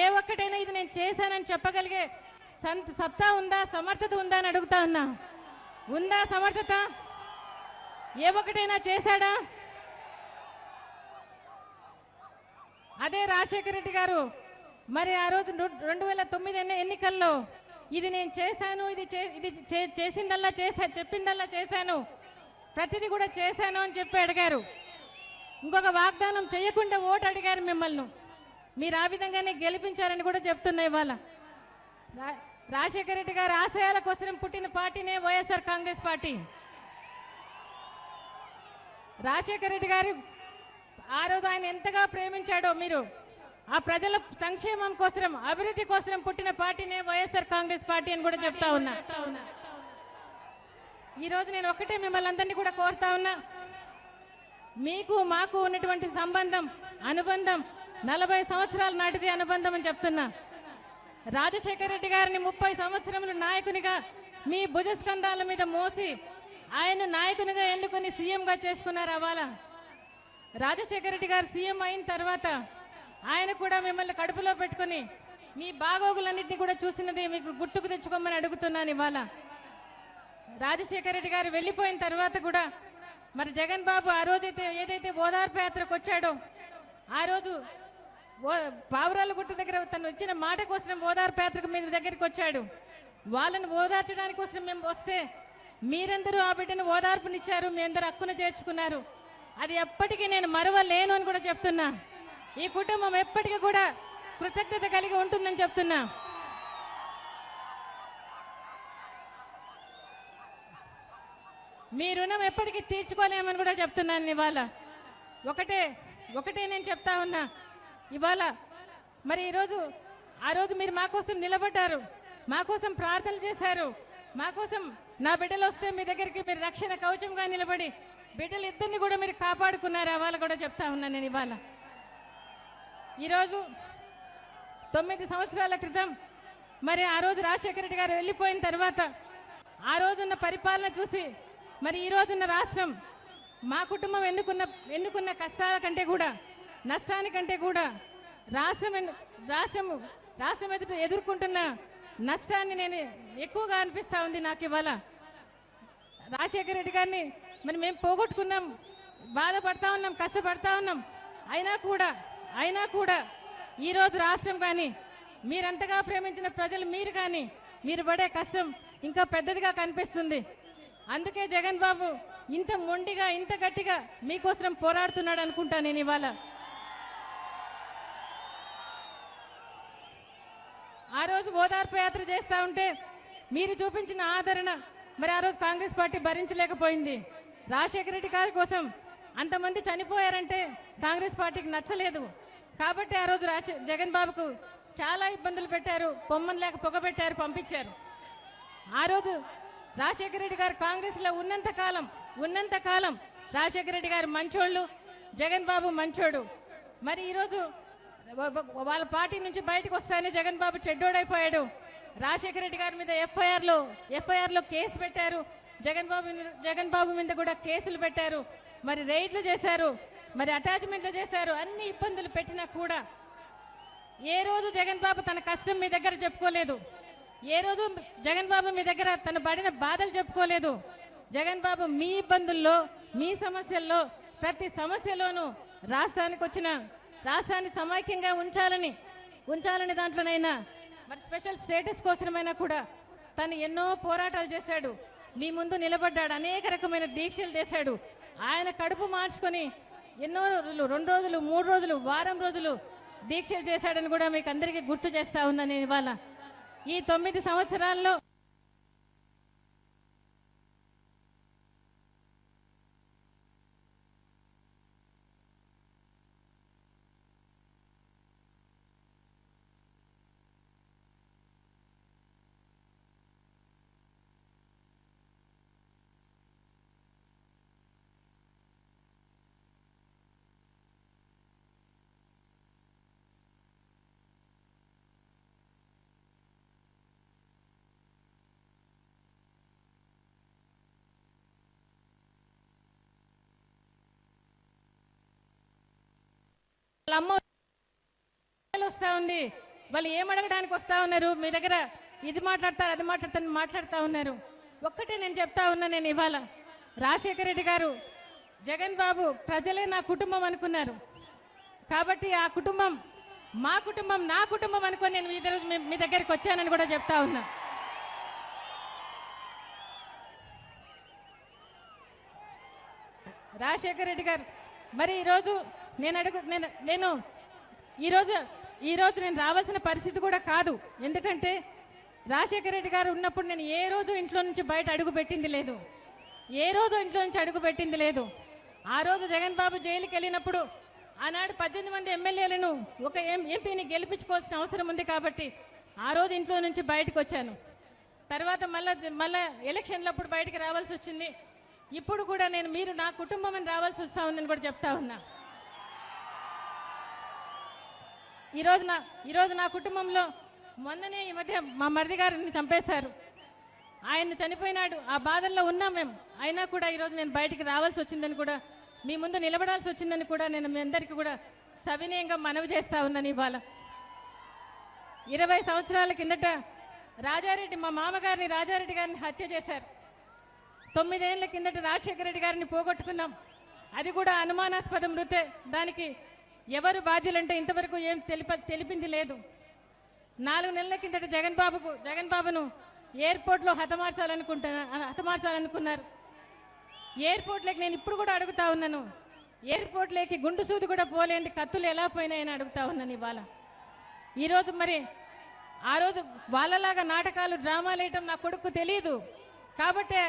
ఏ ఒక్కటైనా ఇది నేను చేశానని చెప్పగలిగే సత్తా ఉందా, సమర్థత ఉందా అని అడుగుతా ఉన్నా. ఉందా సమర్థత? ఏ ఒక్కటైనా చేశాడా? అదే రాజశేఖర రెడ్డి గారు మరి ఆ రోజు 2009 ఎన్నికల్లో ఇది నేను చేశాను, ఇది చేసిందల్లా చెప్పిందల్లా చేశాను, ప్రతిదీ కూడా చేశాను అని చెప్పి అడిగారు. ఇంకొక వాగ్దానం చేయకుండా ఓటు అడిగారు మిమ్మల్ని. మీరు ఆ విధంగానే గెలిపించారని కూడా చెప్తున్నా ఇవాళ. రాజశేఖర రెడ్డి గారి ఆశయాల కోసం పుట్టిన పార్టీనే వైఎస్ఆర్ కాంగ్రెస్ పార్టీ. రాజశేఖర రెడ్డి గారు ఆ రోజు ఆయన ఎంతగా ప్రేమించాడో మీరు, ఆ ప్రజల సంక్షేమం కోసం, అభివృద్ధి కోసం పుట్టిన పార్టీనే వైఎస్ఆర్ కాంగ్రెస్ పార్టీ అని కూడా చెప్తా ఉన్నా. ఈరోజు నేను ఒక్కటే మిమ్మల్ని అందరినీ కూడా కోరుతా ఉన్నా. మీకు మాకు ఉన్నటువంటి సంబంధం, అనుబంధం 40 సంవత్సరాల నాటిది అనుబంధం అని చెప్తున్నా. రాజశేఖర రెడ్డి గారిని 30 సంవత్సరములు నాయకునిగా మీ భుజస్కంధాల మీద మోసి ఆయన నాయకునిగా ఎన్నుకొని సీఎంగా చేసుకున్నారు. అవాల రాజశేఖర రెడ్డి గారు సీఎం అయిన తర్వాత ఆయన కూడా మిమ్మల్ని కడుపులో పెట్టుకుని మీ బాగోగులన్నింటినీ కూడా చూసినది మీకు గుర్తుకు తెచ్చుకోమని అడుగుతున్నాను ఇవాళ. రాజశేఖర రెడ్డి గారు వెళ్ళిపోయిన తర్వాత కూడా మరి జగన్ బాబు ఆ రోజైతే ఏదైతే ఓదార్పు యాత్రకు వచ్చాడో, ఆ రోజు పావురాల గుట్ట దగ్గర తను వచ్చిన మాట కోసం ఓదార్పు యాత్రకు మీ దగ్గరికి వచ్చాడు. వాళ్ళని ఓదార్చడానికి కోసం మేము వస్తే మీరందరూ ఆ బిడ్డను ఓదార్పునిచ్చారు, మీ అందరూ హక్కున చేర్చుకున్నారు. అది ఎప్పటికీ నేను మరవలేను అని కూడా చెప్తున్నా. ఈ కుటుంబం ఎప్పటికీ కూడా కృతజ్ఞత కలిగి ఉంటుందని చెప్తున్నా. మీ రుణం ఎప్పటికీ తీర్చుకోలేమని కూడా చెప్తున్నాను ఇవాళ. ఒకటే ఒకటే నేను చెప్తా ఉన్నా, ఇవాళ మరి ఈరోజు ఆ రోజు మీరు మా కోసం నిలబడ్డారు, మా కోసం ప్రార్థనలు చేశారు, మా కోసం నా బిడ్డలు వస్తే మీ దగ్గరికి మీరు రక్షణ కవచంగా నిలబడి బిడ్డలు ఇద్దరిని కూడా మీరు కాపాడుకున్నారు. అవాళ కూడా చెప్తా ఉన్నా నేను. ఇవాళ ఈరోజు 9 సంవత్సరాల క్రితం మరి ఆ రోజు రాజశేఖర రెడ్డి గారు వెళ్ళిపోయిన తర్వాత ఆ రోజున్న పరిపాలన చూసి మరి ఈ రోజున్న రాష్ట్రం మా కుటుంబం ఎన్నుకున్న కష్టాల కంటే కూడా నష్టానికంటే కూడా రాష్ట్రం ఎదుర్కొంటున్న నష్టాన్ని నేను ఎక్కువగా అనిపిస్తా ఉంది నాకు. ఇవాళ రాజశేఖర రెడ్డి గారిని మరి మేము పోగొట్టుకున్నాం, బాధపడతా ఉన్నాం, కష్టపడతా ఉన్నాం. అయినా కూడా ఈరోజు రాష్ట్రం కానీ మీరంతగా ప్రేమించిన ప్రజలు మీరు కానీ మీరు పడే కష్టం ఇంకా పెద్దదిగా కనిపిస్తుంది. అందుకే జగన్ బాబు ఇంత మొండిగా ఇంత గట్టిగా మీకోసం పోరాడుతున్నాడు అనుకుంటా నేను. ఇవాళ ఆ రోజు ఓదార్పు యాత్ర చేస్తూ ఉంటే మీరు చూపించిన ఆదరణ మరి ఆ రోజు కాంగ్రెస్ పార్టీ భరించలేకపోయింది. రాజశేఖర రెడ్డి గారి కోసం అంతమంది చనిపోయారంటే కాంగ్రెస్ పార్టీకి నచ్చలేదు. కాబట్టి ఆ రోజు జగన్ బాబుకు చాలా ఇబ్బందులు పెట్టారు, పొమ్మని లేక పొగబెట్టారు, పంపించారు. ఆ రోజు రాజశేఖర రెడ్డి గారు కాంగ్రెస్లో ఉన్నంత కాలం రాజశేఖర రెడ్డి గారు మంచోళ్ళు, జగన్ బాబు మంచోడు. మరి ఈరోజు వాళ్ళ పార్టీ నుంచి బయటకు వస్తానే జగన్ బాబు చెడ్డోడైపోయాడు. రాజశేఖర రెడ్డి గారి మీద ఎఫ్ఐఆర్లో కేసు పెట్టారు, జగన్ బాబు మీద కూడా కేసులు పెట్టారు, మరి రైడ్లు చేశారు, మరి అటాచ్మెంట్లు చేశారు. అన్ని ఇబ్బందులు పెట్టినా కూడా ఏ రోజు జగన్ బాబు తన కష్టం మీ దగ్గర చెప్పుకోలేదు. ఏ రోజు జగన్ బాబు మీ దగ్గర తన పడిన బాధలు చెప్పుకోలేదు. జగన్ బాబు మీ ఇబ్బందుల్లో, మీ సమస్యల్లో, ప్రతి సమస్యలోనూ రాష్ట్రాన్ని సమైక్యంగా ఉంచాలని దాంట్లోనైనా మరి స్పెషల్ స్టేటస్ కోసమైనా కూడా తను ఎన్నో పోరాటాలు చేశాడు, మీ ముందు నిలబడ్డాడు, అనేక రకమైన దీక్షలు చేశాడు. ఆయన కడుపు మార్చుకొని ఎన్నో రోజులు, 2 రోజులు, 3 రోజులు, వారం రోజులు దీక్షలు చేశాడని కూడా మీకు అందరికీ గుర్తు చేస్తా ఉన్నా నేను. ఇవాళ ఈ 9 సంవత్సరాల్లో అమ్మ వస్తా ఉంది, వాళ్ళు ఏమడగడానికి వస్తా ఉన్నారు, మీ దగ్గర ఇది మాట్లాడతారు అది మాట్లాడుతా ఉన్నారు. ఒక్కటే నేను చెప్తా ఉన్నా నేను. ఇవాళ రాజశేఖర రెడ్డి గారు, జగన్ బాబు ప్రజలే నా కుటుంబం అనుకున్నారు. కాబట్టి ఆ కుటుంబం మా కుటుంబం, నా కుటుంబం అనుకొని నేను ఈరోజు మీ దగ్గరికి వచ్చానని కూడా చెప్తా ఉన్నా. రాజశేఖర రెడ్డి గారు మరి ఈరోజు ఈరోజు నేను రావాల్సిన పరిస్థితి కూడా కాదు. ఎందుకంటే రాజశేఖర రెడ్డి గారు ఉన్నప్పుడు నేను ఏ రోజు ఇంట్లో నుంచి బయట అడుగు పెట్టింది లేదు. ఆ రోజు జగన్ బాబు జైలుకి వెళ్ళినప్పుడు ఆనాడు 18 మంది ఎమ్మెల్యేలను ఒక ఎంపీని గెలిపించుకోవాల్సిన అవసరం ఉంది కాబట్టి ఆ రోజు ఇంట్లో నుంచి బయటకు వచ్చాను. తర్వాత మళ్ళా ఎలక్షన్లప్పుడు బయటికి రావాల్సి వచ్చింది. ఇప్పుడు కూడా మీరు నా కుటుంబం అని రావాల్సి వస్తా ఉందని కూడా చెప్తా ఉన్నా. ఈరోజు నా కుటుంబంలో మొన్ననే ఈ మధ్య మా మరిది గారిని చంపేశారు. ఆయన చనిపోయినాడు, ఆ బాధల్లో ఉన్నాం మేము. అయినా కూడా ఈరోజు నేను బయటికి రావాల్సి వచ్చిందని కూడా, మీ ముందు నిలబడాల్సి వచ్చిందని కూడా నేను మీ అందరికీ కూడా సవినయంగా మనవి చేస్తా ఉన్నాను. ఇవాళ 20 సంవత్సరాల కిందట మా మామగారిని రాజారెడ్డి గారిని హత్య చేశారు. 9 ఏళ్ల కిందట రాజశేఖర రెడ్డి గారిని పోగొట్టుకున్నాం. అది కూడా అనుమానాస్పద మృతే. దానికి ఎవరు బాధ్యులంటే ఇంతవరకు ఏం తెలిపింది లేదు. 4 నెలల కిందట జగన్ బాబును ఎయిర్పోర్ట్లో హతమార్చాలనుకున్నారు. ఎయిర్పోర్ట్లోకి నేను ఇప్పుడు కూడా అడుగుతా ఉన్నాను, ఎయిర్పోర్ట్లోకి గుండు సూది కూడా పోలేని కత్తులు ఎలా పోయినాయని అడుగుతా ఉన్నాను. ఇవాళ ఈరోజు మరి ఆ రోజు వాళ్ళలాగా నాటకాలు, డ్రామాలు వేయటం నా కొడుకు తెలియదు. కాబట్టి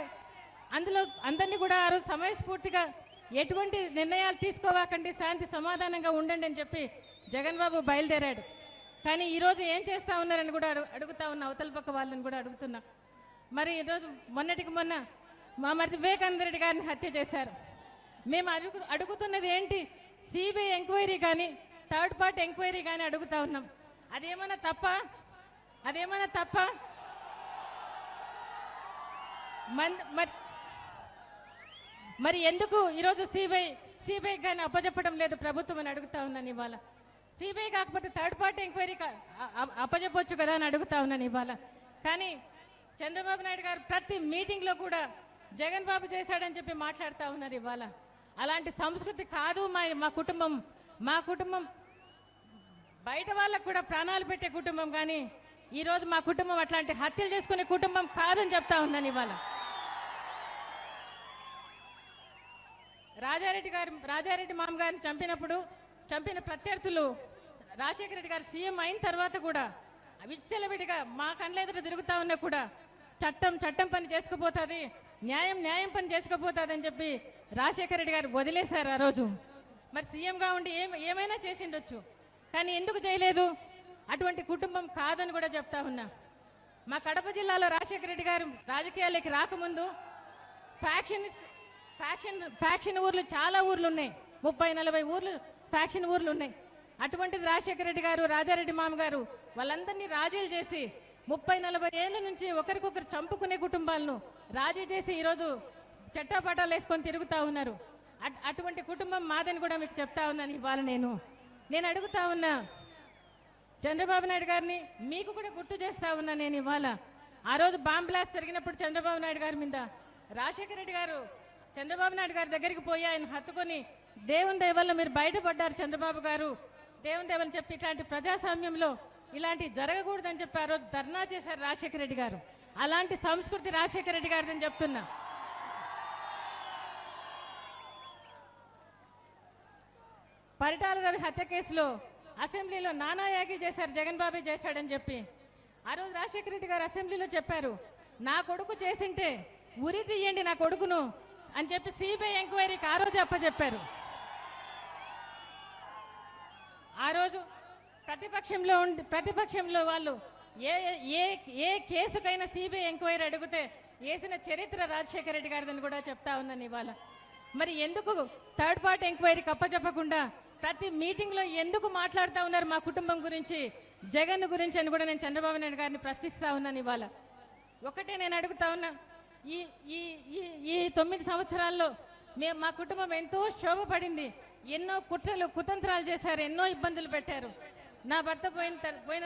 అందులో అందరినీ కూడా ఆ రోజు సమయస్ఫూర్తిగా ఎటువంటి నిర్ణయాలు తీసుకోవాకండి, శాంతి సమాధానంగా ఉండండి అని చెప్పి జగన్ బాబు బయలుదేరాడు. కానీ ఈరోజు ఏం చేస్తా ఉన్నారని కూడా అడుగుతా ఉన్నా, అవతల పక్క వాళ్ళని కూడా అడుగుతున్నా. మరి ఈరోజు మొన్నటికి మొన్న మా మరిది వివేకానంద రెడ్డి గారిని హత్య చేశారు. మేము అడుగుతున్నది ఏంటి? సిబిఐ ఎంక్వైరీ కానీ థర్డ్ పార్టీ ఎంక్వైరీ కానీ అడుగుతా ఉన్నాం. అదేమన్నా తప్ప? అదేమన్నా తప్ప? మరి ఎందుకు ఈరోజు సిబిఐ కానీ అప్పచెప్పడం లేదు ప్రభుత్వం అని అడుగుతా ఉన్నాను ఇవాళ. సిబిఐ కాకపోతే థర్డ్ పార్టీ ఎంక్వైరీ అప్పచెప్పొచ్చు కదా అని అడుగుతా ఉన్నాను ఇవాళ. కానీ చంద్రబాబు నాయుడు గారు ప్రతి మీటింగ్లో కూడా జగన్ బాబు చేశాడని చెప్పి మాట్లాడుతూ ఉన్నారు ఇవాళ. అలాంటి సంస్కృతి కాదు మా కుటుంబం. మా కుటుంబం బయట వాళ్ళకు కూడా ప్రాణాలు పెట్టే కుటుంబం, కానీ ఈరోజు మా కుటుంబం అట్లాంటి హత్యలు చేసుకునే కుటుంబం కాదని చెప్తా ఉన్నాను ఇవాళ. రాజారెడ్డి మామ గారిని చంపిన ప్రత్యర్థులు రాజశేఖర రెడ్డి గారు సీఎం అయిన తర్వాత కూడా విచ్చలవిడిగా మా కళ్ళెదుట తిరుగుతా ఉన్నా కూడా చట్టం పని చేసుకుపోతుంది, న్యాయం పని చేసుకుపోతుంది అని చెప్పి రాజశేఖర రెడ్డి గారు వదిలేశారు ఆ రోజు. మరి సీఎంగా ఉండి ఏమైనా చేసిండొచ్చు, కానీ ఎందుకు చేయలేదు? అటువంటి కుటుంబం కాదని కూడా చెప్తా ఉన్నా. మా కడప జిల్లాలో రాజశేఖర రెడ్డి గారు రాజకీయాల్లోకి రాకముందు ఫ్యాక్షన్ ఊర్లు చాలా ఊర్లు ఉన్నాయి, 30-40 ఊర్లు ఫ్యాక్షన్ ఊర్లు ఉన్నాయి. అటువంటిది రాజశేఖర రెడ్డి గారు, రాజారెడ్డి మామ గారు వాళ్ళందరినీ రాజీలు చేసి 30-40 ఏళ్ళ నుంచి ఒకరికొకరు చంపుకునే కుటుంబాలను రాజీ చేసి ఈరోజు చట్టాపటాలు వేసుకొని తిరుగుతూ ఉన్నారు. అటువంటి కుటుంబం మాదని కూడా మీకు చెప్తా ఉన్నాను ఇవాళ. నేను అడుగుతా ఉన్నా చంద్రబాబు నాయుడు గారిని, మీకు కూడా గుర్తు చేస్తా ఉన్నా నేను ఇవాళ. ఆ రోజు బాంబ్ బ్లాస్ట్ జరిగినప్పుడు చంద్రబాబు నాయుడు గారి మీద రాజశేఖర రెడ్డి గారు చంద్రబాబు నాయుడు గారి దగ్గరికి పోయి ఆయన హత్తుకొని దేవుని దయ వల్ల మీరు బయటపడ్డారు చంద్రబాబు గారు, దేవుని దయ వల్ల చెప్పి ఇట్లాంటి ప్రజాస్వామ్యంలో ఇలాంటి జరగకూడదని చెప్పి ఆ రోజు ధర్నా చేశారు రాజశేఖర రెడ్డి గారు. అలాంటి సంస్కృతి రాజశేఖర రెడ్డి గారిదని చెప్తున్నా. పరిటాల రవి హత్య కేసులో అసెంబ్లీలో నానాయాగి చేశారు, జగన్ బాబే చేశాడని చెప్పి ఆ రోజు రాజశేఖర రెడ్డి గారు అసెంబ్లీలో చెప్పారు, నా కొడుకు చేసింటే ఉరి తీయండి నా కొడుకును అని చెప్పి సిబిఐ ఎంక్వైరీకి ఆ రోజు అప్పచెప్పారు. ఆ రోజు ప్రతిపక్షంలో వాళ్ళు ఏ కేసుకైనా సిబిఐ ఎంక్వైరీ అడిగితే వేసిన చరిత్ర రాజశేఖర రెడ్డి గారిదని కూడా చెప్తా ఉన్నాను ఇవాళ. మరి ఎందుకు థర్డ్ పార్టీ ఎంక్వైరీకి అప్పచెప్పకుండా ప్రతి మీటింగ్లో ఎందుకు మాట్లాడుతూ ఉన్నారు మా కుటుంబం గురించి, జగన్ గురించి అని కూడా నేను చంద్రబాబు నాయుడు గారిని ప్రశ్నిస్తా ఉన్నాను ఇవాళ. ఒకటే నేను అడుగుతా ఉన్నా, ఈ 9 సంవత్సరాల్లో మా కుటుంబం ఎంతో శోభపడింది, ఎన్నో కుతంత్రాలు చేశారు, ఎన్నో ఇబ్బందులు పెట్టారు. నా భర్త పోయిన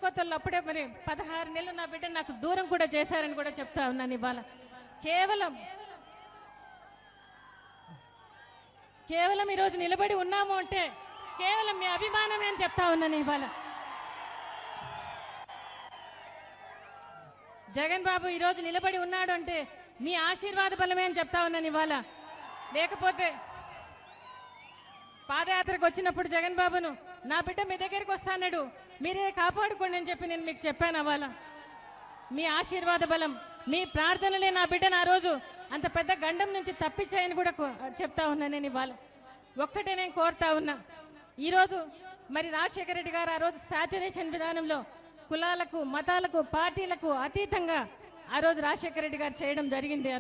కొత్తలో అప్పుడే మరి 16 నెలలు నా బిడ్డ నాకు దూరం కూడా చేశారని కూడా చెప్తా ఉన్నాను ఇవాళ. కేవలం ఈరోజు నిలబడి ఉన్నాము అంటే కేవలం మీ అభిమానమే అని చెప్తా ఉన్నాను ఇవాళ. జగన్ బాబు ఈరోజు నిలబడి ఉన్నాడు అంటే మీ ఆశీర్వాద బలమే అని చెప్తా ఉన్నాను ఇవాళ. లేకపోతే పాదయాత్రకు వచ్చినప్పుడు జగన్ బాబును నా బిడ్డ మీ దగ్గరికి వస్తాడు, మీరే కాపాడుకోండి అని చెప్పి నేను మీకు చెప్పాను అవ్వాల. మీ ఆశీర్వాద బలం, మీ ప్రార్థనలే నా బిడ్డను ఆ రోజు అంత పెద్ద గండం నుంచి తప్పించాయని కూడా చెప్తా ఉన్నా నేను ఇవాళ. ఒక్కటే నేను కోరుతా ఉన్నా, ఈరోజు మరి రాజశేఖర రెడ్డి గారు ఆ రోజు సాచురేషన్ విధానంలో కులాలకు మతాలకు పార్టీలకు అతీతంగా ఆ రోజు రాజశేఖర రెడ్డి గారు చేయడం జరిగింది. ఆ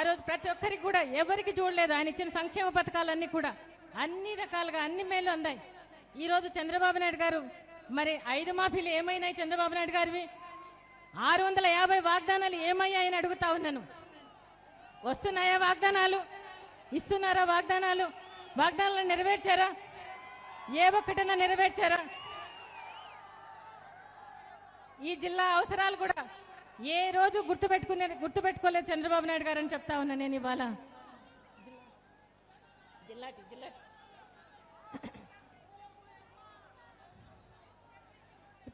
రోజు ప్రతి ఒక్కరికి కూడా ఎవరికి చూడలేదు, ఆయన ఇచ్చిన సంక్షేమ పథకాలన్నీ కూడా అన్ని రకాలుగా అన్ని మేలు అందాయి. ఈరోజు చంద్రబాబు నాయుడు గారు మరి 5 మాఫీలు ఏమైనాయి చంద్రబాబు నాయుడు గారివి, 650 వాగ్దానాలు ఏమయ్యాయని అడుగుతా ఉన్నాను. వస్తున్నాయా వాగ్దానాలు? ఇస్తున్నారా వాగ్దానాలను నెరవేర్చారా? ఏ ఒక్కటైనా నెరవేర్చారా? ఈ జిల్లా అవసరాలు కూడా ఏ రోజు గుర్తుపెట్టుకోలేదు చంద్రబాబు నాయుడు గారు అని చెప్తా ఉన్నా నేను ఇవాళ.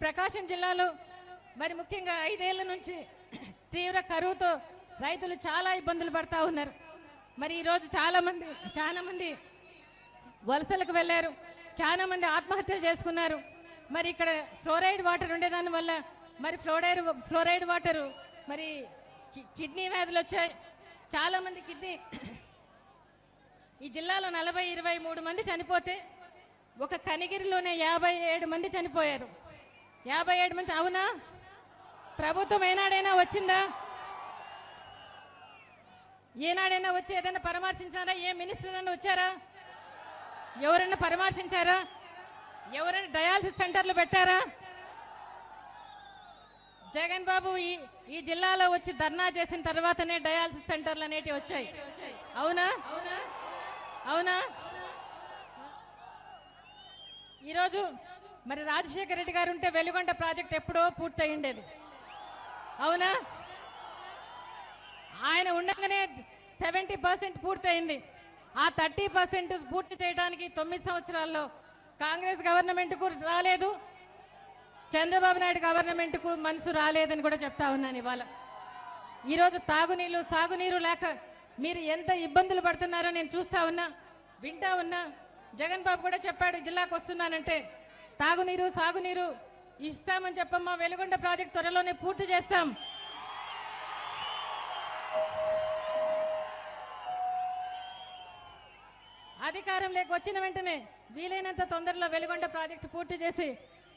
ప్రకాశం జిల్లాలో మరి ముఖ్యంగా 5 ఏళ్ల నుంచి తీవ్ర కరువుతో రైతులు చాలా ఇబ్బందులు పడతా ఉన్నారు. మరి ఈరోజు చాలా మంది వలసలకు వెళ్ళారు, చాలా మంది ఆత్మహత్యలు చేసుకున్నారు. మరి ఇక్కడ ఫ్లోరైడ్ వాటర్ ఉండేదాని వల్ల మరి ఫ్లోరైడ్ వాటరు మరి కిడ్నీ వ్యాధులు వచ్చాయి. చాలా మంది ఈ జిల్లాలో 23 మంది చనిపోతే ఒక కనిగిరిలోనే 57 మంది చనిపోయారు. 57 మంది. అవునా? ప్రభుత్వం ఏనాడైనా వచ్చిందా? ఏనాడైనా వచ్చి ఏదైనా పరామర్శించారా? ఏ మినిస్టర్ అన్నా వచ్చారా? ఎవరన్నా పరామర్శించారా? ఎవరైనా డయాలసిస్ సెంటర్లు పెట్టారా? జగన్ బాబు ఈ జిల్లాలో వచ్చి ధర్నా చేసిన తర్వాతనే డయాలసిస్ సెంటర్లు అనేటివి వచ్చాయి. అవునా? అవునా? ఈరోజు మరి రాజశేఖర రెడ్డి గారు ఉంటే వెలుగొండ ప్రాజెక్ట్ ఎప్పుడో పూర్తయిండేది. అవునా? ఆయన ఉండగానే 70% పూర్తయింది. ఆ 30% పూర్తి చేయడానికి 9 సంవత్సరాల్లో కాంగ్రెస్ గవర్నమెంట్కు రాలేదు, చంద్రబాబు నాయుడు గవర్నమెంట్కు మనసు రాలేదని కూడా చెప్తా ఉన్నాను. ఇవాళ ఈరోజు తాగునీళ్ళు సాగునీరు లేక మీరు ఎంత ఇబ్బందులు పడుతున్నారో నేను చూస్తా ఉన్నా, వింటా ఉన్నా. జగన్ బాబు కూడా చెప్పాడు, జిల్లాకు వస్తున్నానంటే తాగునీరు సాగునీరు ఇస్తామని చెప్పమ్మా. వెలుగొండ ప్రాజెక్ట్ త్వరలోనే పూర్తి చేస్తాం. అధికారంలోకి వచ్చిన వెంటనే వీలైనంత తొందరలో వెలుగొండ ప్రాజెక్టు పూర్తి చేసి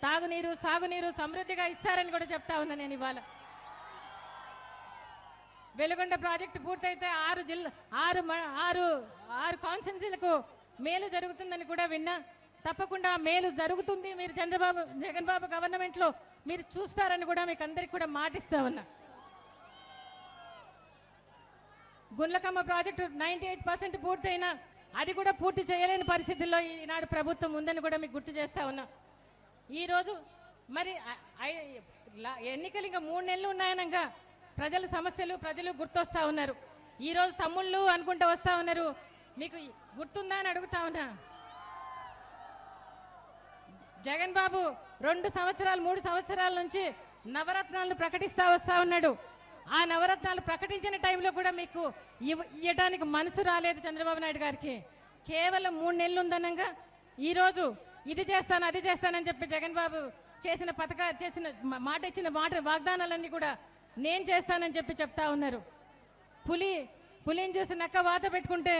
తాగునీరు సాగునీరు సమృద్ధిగా ఇస్తారని కూడా చెప్తా ఉన్నా నేను. ఇవాళ వెలుగొండ ప్రాజెక్టు పూర్తయితే 6 కాన్స్టిట్యున్సీలకు మేలు జరుగుతుందని కూడా విన్నా. తప్పకుండా మేలు జరుగుతుంది. మీరు జగన్ బాబు గవర్నమెంట్ లో మీరు చూస్తారని కూడా మీకు అందరికి కూడా మాటిస్తా ఉన్నా. గుండ్లకమ్మ ప్రాజెక్టు 98% పూర్తయినా అది కూడా పూర్తి చేయలేని పరిస్థితుల్లో ఈనాడు ప్రభుత్వం ఉందని కూడా మీకు గుర్తు చేస్తా ఉన్నా. ఈరోజు మరి ఎన్నికలు ఇంకా 3 నెలలు ఉన్నాయనగా ప్రజల సమస్యలు ప్రజలు గుర్తొస్తా ఉన్నారు. ఈరోజు తమ్ముళ్ళు అనుకుంటూ వస్తా ఉన్నారు. మీకు గుర్తుందా అని అడుగుతా ఉన్నా. జగన్ బాబు 2 సంవత్సరాలు 3 సంవత్సరాల నుంచి నవరత్నాలను ప్రకటిస్తా వస్తా ఉన్నాడు. ఆ నవరత్నాలు ప్రకటించిన టైంలో కూడా మీకు ఇవ్వడానికి మనసు రాలేదు చంద్రబాబు నాయుడు గారికి. కేవలం 3 నెలలు ఉందనగా ఈరోజు ఇది చేస్తాను అది చేస్తానని చెప్పి జగన్ బాబు చేసిన మాట ఇచ్చిన వాగ్దానాలన్నీ కూడా నేను చేస్తానని చెప్పి చెప్తా ఉన్నారు. పులిని చూసి నక్క వాత పెట్టుకుంటే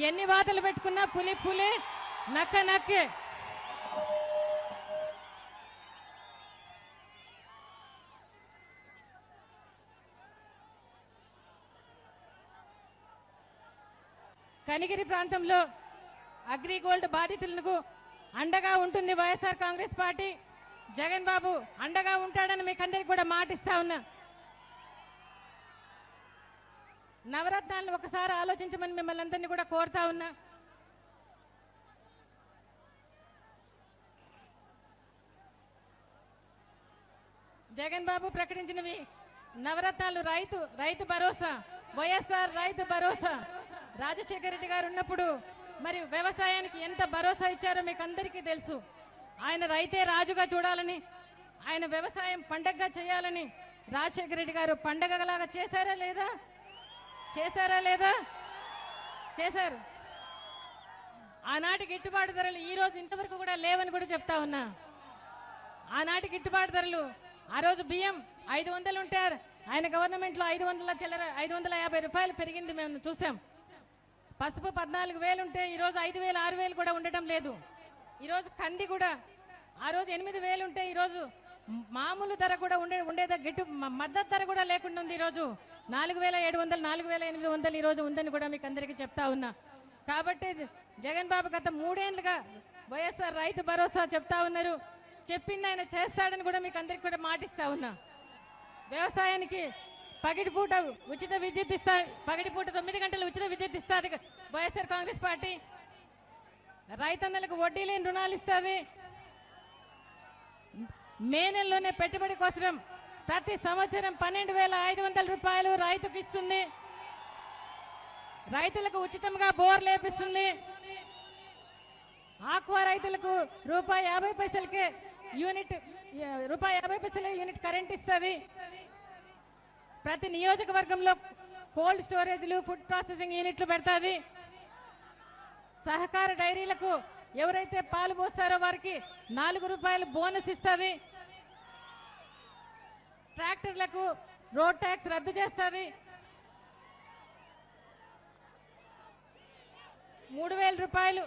ఎన్ని వాతలు పెట్టుకున్నా పులే నక్కే. కనిగిరి ప్రాంతంలో అగ్రిగోల్డ్ బాధితులకు అండగా ఉంటుంది వైఎస్ఆర్ కాంగ్రెస్ పార్టీ. జగన్ బాబు అండగా ఉంటాడని మీకు అందరికి కూడా మాటిస్తా ఉన్నా. నవరత్నాలను ఒకసారి ఆలోచించమని మిమ్మల్ని అందరినీ కూడా కోరుతా ఉన్నా. జగన్ బాబు ప్రకటించినవి నవరత్నాలు, రైతు భరోసా, వైఎస్ఆర్ రైతు భరోసా. రాజశేఖర రెడ్డి గారు ఉన్నప్పుడు మరి వ్యవసాయానికి ఎంత భరోసా ఇచ్చారో మీకు అందరికీ తెలుసు. ఆయన రైతే రాజుగా చూడాలని, ఆయన వ్యవసాయం పండగగా చేయాలని రాజశేఖర రెడ్డి గారు పండగలాగా చేశారా లేదా? చేశారు. ఆనాటి గిట్టుబాటు ధరలు ఈ రోజు ఇంతవరకు కూడా లేవని కూడా చెప్తా ఉన్నా. ఆనాటి గిట్టుబాటు ధరలు, ఆ రోజు బియ్యం 500 ఉంటే ఆయన గవర్నమెంట్లో 550 రూపాయలు పెరిగింది మేము చూసాం. పసుపు 14,000 ఉంటే ఈరోజు 5,000 6,000 కూడా ఉండటం లేదు. ఈరోజు కంది కూడా ఆ రోజు 8,000 ఉంటే ఈరోజు మామూలు ధర కూడా ఉండేది మద్దతు ధర కూడా లేకుండా ఉంది. ఈరోజు 4,700 4,800 ఈరోజు ఉందని కూడా మీకు అందరికీ చెప్తా ఉన్నా. కాబట్టి జగన్ బాబు గత 3 ఏళ్లుగా వైఎస్ఆర్ రైతు భరోసా చెప్తా ఉన్నారు. చెప్పింది ఆయన చేస్తాడని కూడా మీకు అందరికి కూడా మాటిస్తా ఉన్నా. వ్యవసాయానికి పగిటిపూట ఉచిత విద్యుత్ పగిటిపూట 9 గంటలు ఉచిత విద్యుత్ ఇస్తుంది వైఎస్ఆర్ కాంగ్రెస్ పార్టీ. రైతన్నలకు వడ్డీ లేని రుణాలు ఇస్తుంది. మే నెలలోనే పెట్టుబడి కోసం ప్రతి సంవత్సరం 12,500 రూపాయలు రైతుకు ఇస్తుంది. రైతులకు ఉచితంగా బోర్ లేపిస్తుంది. ఆక్వా రైతులకు ₹50 యూనిట్ కరెంట్ ఇస్తుంది. ప్రతి నియోజకవర్గంలో కోల్డ్ స్టోరేజ్లు, ఫుడ్ ప్రాసెసింగ్ యూనిట్లు పెడతాది. సహకార డైరీలకు ఎవరైతే పాలు పోస్తారో వారికి ₹4 బోనస్ ఇస్తుంది. ట్రాక్టర్లకు రోడ్ ట్యాక్స్ రద్దు చేస్తుంది. 3,000 రూపాయలు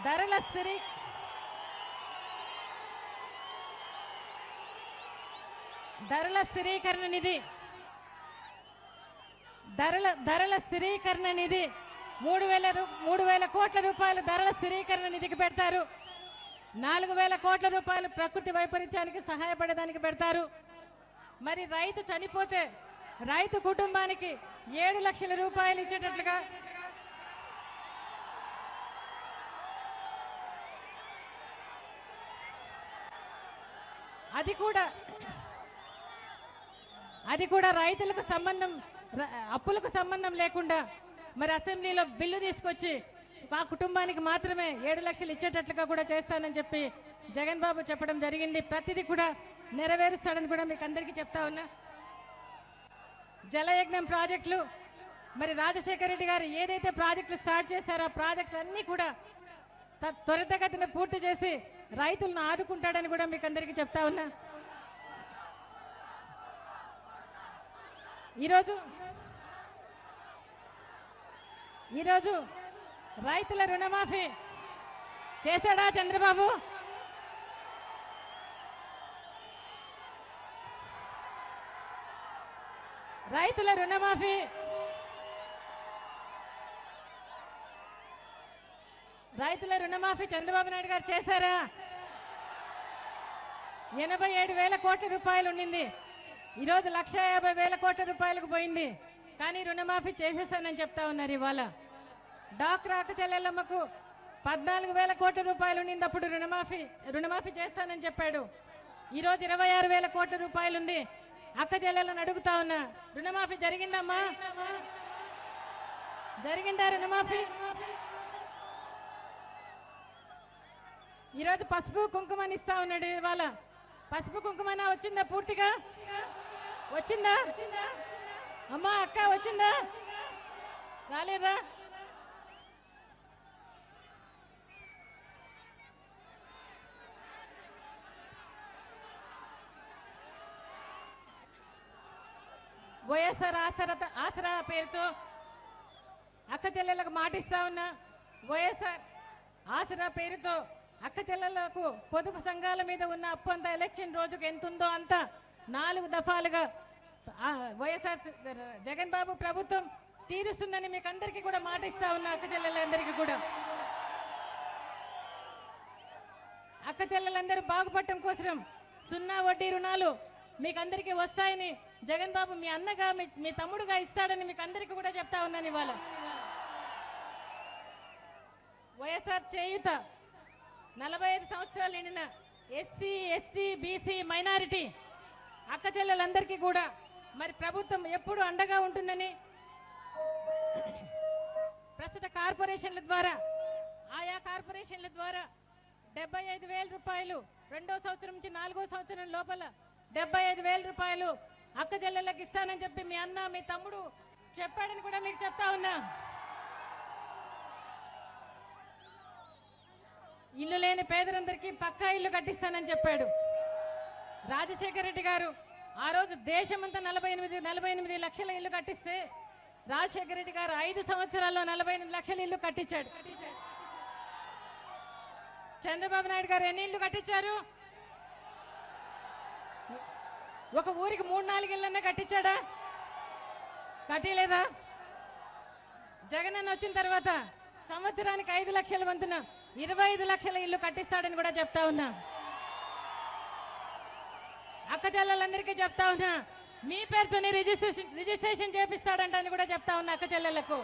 ధరల స్థిరీ ధరల స్థిరీకరణ నిధి 3,000 కోట్ల రూపాయలు ధరల స్థిరీకరణ నిధికి పెడతారు. 4,000 కోట్ల రూపాయలు ప్రకృతి వైపరీత్యానికి సహాయపడడానికి పెడతారు. మరి రైతు చనిపోతే రైతు కుటుంబానికి 7 లక్షల రూపాయలు ఇచ్చేటట్లుగా అది కూడా రైతులకు అప్పులకు సంబంధం లేకుండా మరి అసెంబ్లీలో బిల్లు తీసుకొచ్చి ఆ కుటుంబానికి మాత్రమే 7 లక్షలు ఇచ్చేటట్లుగా కూడా చేస్తానని చెప్పి జగన్ బాబు చెప్పడం జరిగింది. ప్రతిదీ కూడా నెరవేరుస్తాడని కూడా మీకు అందరికీ చెప్తా ఉన్నా. జలయజ్ఞం ప్రాజెక్టులు మరి రాజశేఖర రెడ్డి గారు ఏదైతే ప్రాజెక్టులు స్టార్ట్ చేశారో ఆ ప్రాజెక్టులన్నీ కూడా త్వరితగతిన పూర్తి చేసి రైతులను ఆదుకుంటాడని కూడా మీకు అందరికీ చెప్తా ఉన్నా. ఈరోజు రైతుల రుణమాఫీ చేశాడా చంద్రబాబు? రైతుల రుణమాఫీ చంద్రబాబు నాయుడు గారు చేశారా? 87,000 కోట్ల రూపాయలు ఉండింది, ఈరోజు 1,50,000 కోట్ల రూపాయలకు పోయింది. కానీ రుణమాఫీ చేసేసానని చెప్తా ఉన్నారు. ఇవాళ డాక్రా అక్క చెల్లెళ్ళమ్మకు 14,000 కోట్ల రూపాయలు ఉండింది, అప్పుడు రుణమాఫీ చేస్తానని చెప్పాడు. ఈరోజు 26,000 కోట్ల రూపాయలు ఉంది. అక్క చెల్లెళ్ళని అడుగుతా ఉన్నా, రుణమాఫీ జరిగిందమ్మా? జరిగిందా రుణమాఫీ? ఈరోజు పసుపు కుంకుమని ఇస్తా ఉన్నాడు. ఇవాళ పసుపు కుంకుమన వచ్చిందా? పూర్తిగా వచ్చిందా? అమ్మా అక్క వచ్చిందా? రాలేదా? వైఎస్ఆర్ ఆసరా పేరుతో అక్క చెల్లెలకు మాటిస్తా ఉన్నా. వైఎస్ఆర్ ఆసరా పేరుతో అక్క చెల్లెలకు పొదుపు సంఘాల మీద ఉన్న అప్పు అంతా ఎలక్షన్ రోజుకు ఎంత ఉందో అంత 4 దఫాలుగా వైఎస్ఆర్ జగన్ బాబు ప్రభుత్వం తీరుస్తుందని మీకు అందరికీ కూడా మాటిస్తా ఉన్నా. అక్క చెల్లెలందరికీ కూడా అక్క చెల్లెలందరూ బాగుపడటం కోసం 0 వడ్డీ రుణాలు మీకు అందరికీ వస్తాయని జగన్ బాబు మీ అన్నగా మీ తమ్ముడుగా ఇస్తాడని మీకు అందరికీ కూడా చెప్తా ఉన్నాను. ఇవాళ వైఎస్ఆర్ చేయుత 45 సంవత్సరాలు నిండిన ఎస్సీ ఎస్టీ బీసీ మైనారిటీ అక్క చెల్లెలందరికీ కూడా మరి ప్రభుత్వం ఎప్పుడు అండగా ఉంటుందని ప్రస్తుత కార్పొరేషన్ల ద్వారా ఆయా కార్పొరేషన్ల ద్వారా 75,000 రూపాయలు 2వ సంవత్సరం నుంచి 4వ సంవత్సరం లోపల 75,000 రూపాయలు అక్క చెల్లెళ్ళకి ఇస్తానని చెప్పి మీ అన్న మీ తమ్ముడు చెప్పాడని కూడా మీకు చెప్తా ఉన్నా. ఇల్లు లేని పేదలందరికీ పక్కా ఇల్లు కట్టిస్తానని చెప్పాడు రాజశేఖర రెడ్డి గారు. ఆ రోజు దేశమంతా 48 లక్షల ఇల్లు కట్టిస్తే రాజశేఖర రెడ్డి గారు 5 సంవత్సరాల్లో 48 లక్షల ఇల్లు కట్టించాడు. చంద్రబాబు నాయుడు గారు ఎన్ని ఇల్లు కట్టించారు? ఒక ఊరికి 3-4 ఇళ్ళన్నా కట్టించాడా? కట్టిలేదా? జగన్ అన్న వచ్చిన తర్వాత సంవత్సరానికి 5 లక్షల వంతున 25 లక్షల ఇల్లు కట్టిస్తాడని కూడా చెప్తా ఉన్నా. అక్క చెల్లెలందరికీ చెప్తా ఉన్నా, మీ పేరుతోనే రిజిస్ట్రేషన్ చేపిస్తాడంట అని కూడా చెప్తా ఉన్నా అక్క చెల్లెళ్లకు.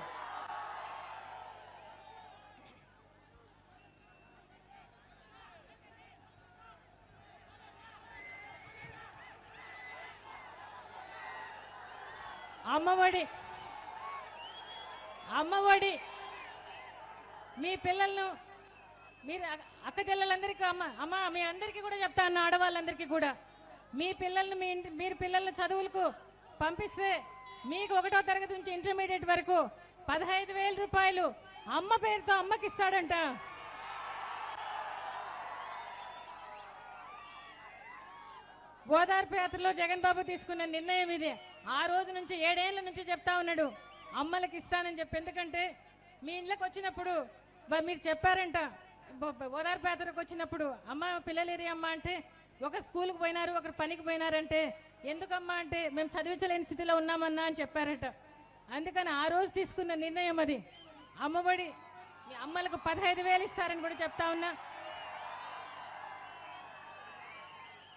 అమ్మఒడి మీ పిల్లలను మీరు అక్క చెల్లెలందరికీ అమ్మ మీ అందరికీ కూడా చెప్తా ఉన్నా, ఆడవాళ్ళందరికీ కూడా మీ పిల్లల్ని మీరు పిల్లల చదువులకు పంపిస్తే మీకు 1వ తరగతి నుంచి ఇంటర్మీడియట్ వరకు 15,000 రూపాయలు అమ్మ పేరుతో అమ్మకి ఇస్తాడంట. ఓదార్పు యాత్రలో జగన్ బాబు తీసుకున్న నిర్ణయం ఇది. ఆ రోజు నుంచి 7 ఏళ్ల నుంచి చెప్తా ఉన్నాడు అమ్మలకి ఇస్తానని చెప్పి. ఎందుకంటే మీ ఇళ్ళకి వచ్చినప్పుడు మీరు చెప్పారంట, ఓదార్పు యాత్రకు వచ్చినప్పుడు అమ్మ పిల్లలేరి అమ్మ అంటే ఒక స్కూల్కి పోయినారు, ఒకరు పనికి పోయినారంటే ఎందుకమ్మా అంటే మేము చదివించలేని స్థితిలో ఉన్నామన్నా అని చెప్పారట. అందుకని ఆ రోజు తీసుకున్న నిర్ణయం అది. అమ్మఒడి మీ అమ్మలకు 15,000 ఇస్తారని కూడా చెప్తా ఉన్నా.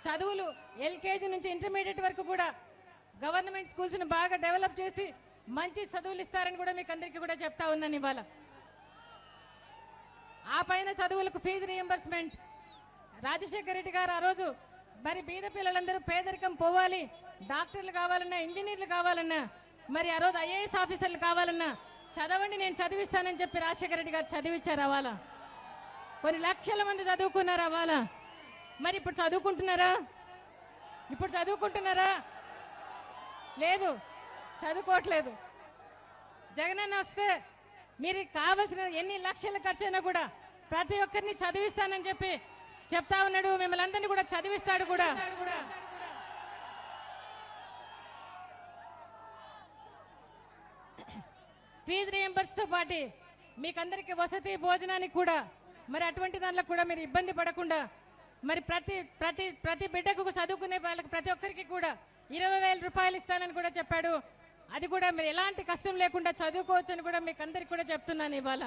చదువులు ఎల్కేజీ నుంచి ఇంటర్మీడియట్ వరకు కూడా గవర్నమెంట్ స్కూల్స్ని బాగా డెవలప్ చేసి మంచి చదువులు ఇస్తారని కూడా మీకు అందరికీ కూడా చెప్తా ఉన్నాను ఇవాళ. ఆ పైన చదువులకు ఫీజు రీఎంబర్స్మెంట్ రాజశేఖర రెడ్డి గారు ఆ రోజు మరి బీద పిల్లలందరూ పేదరికం పోవాలి, డాక్టర్లు కావాలన్నా, ఇంజనీర్లు కావాలన్నా, మరి ఆ రోజు ఐఏఎస్ ఆఫీసర్లు కావాలన్నా చదవండి నేను చదివిస్తానని చెప్పి రాజశేఖర రెడ్డి గారు చదివించారు. అవాలా కొన్ని లక్షల మంది చదువుకున్నారు. అవాలా మరి ఇప్పుడు చదువుకుంటున్నారా? ఇప్పుడు చదువుకుంటున్నారా? లేదు, చదువుకోవట్లేదు. జగనన్న వస్తే మీరు కావలసిన ఎన్ని లక్షల ఖర్చు అయినా కూడా ప్రతి ఒక్కరిని చదివిస్తానని చెప్పి చెప్తా ఉన్నాడు. మిమ్మల్ని అందరినీ కూడా చదివిస్తాడు కూడా. ఫీజు రియంబర్స్తో పాటు మీకందరికీ వసతి భోజనానికి కూడా మరి అటువంటి దాంట్లో కూడా మీరు ఇబ్బంది పడకుండా మరి ప్రతి ప్రతి ప్రతి బిడ్డకు చదువుకునే వాళ్ళకి ప్రతి ఒక్కరికి కూడా 20,000 రూపాయలు ఇస్తానని కూడా చెప్పాడు. అది కూడా మీరు ఎలాంటి కష్టం లేకుండా చదువుకోవచ్చు అని కూడా మీకు అందరికి కూడా చెప్తున్నాను ఇవాళ.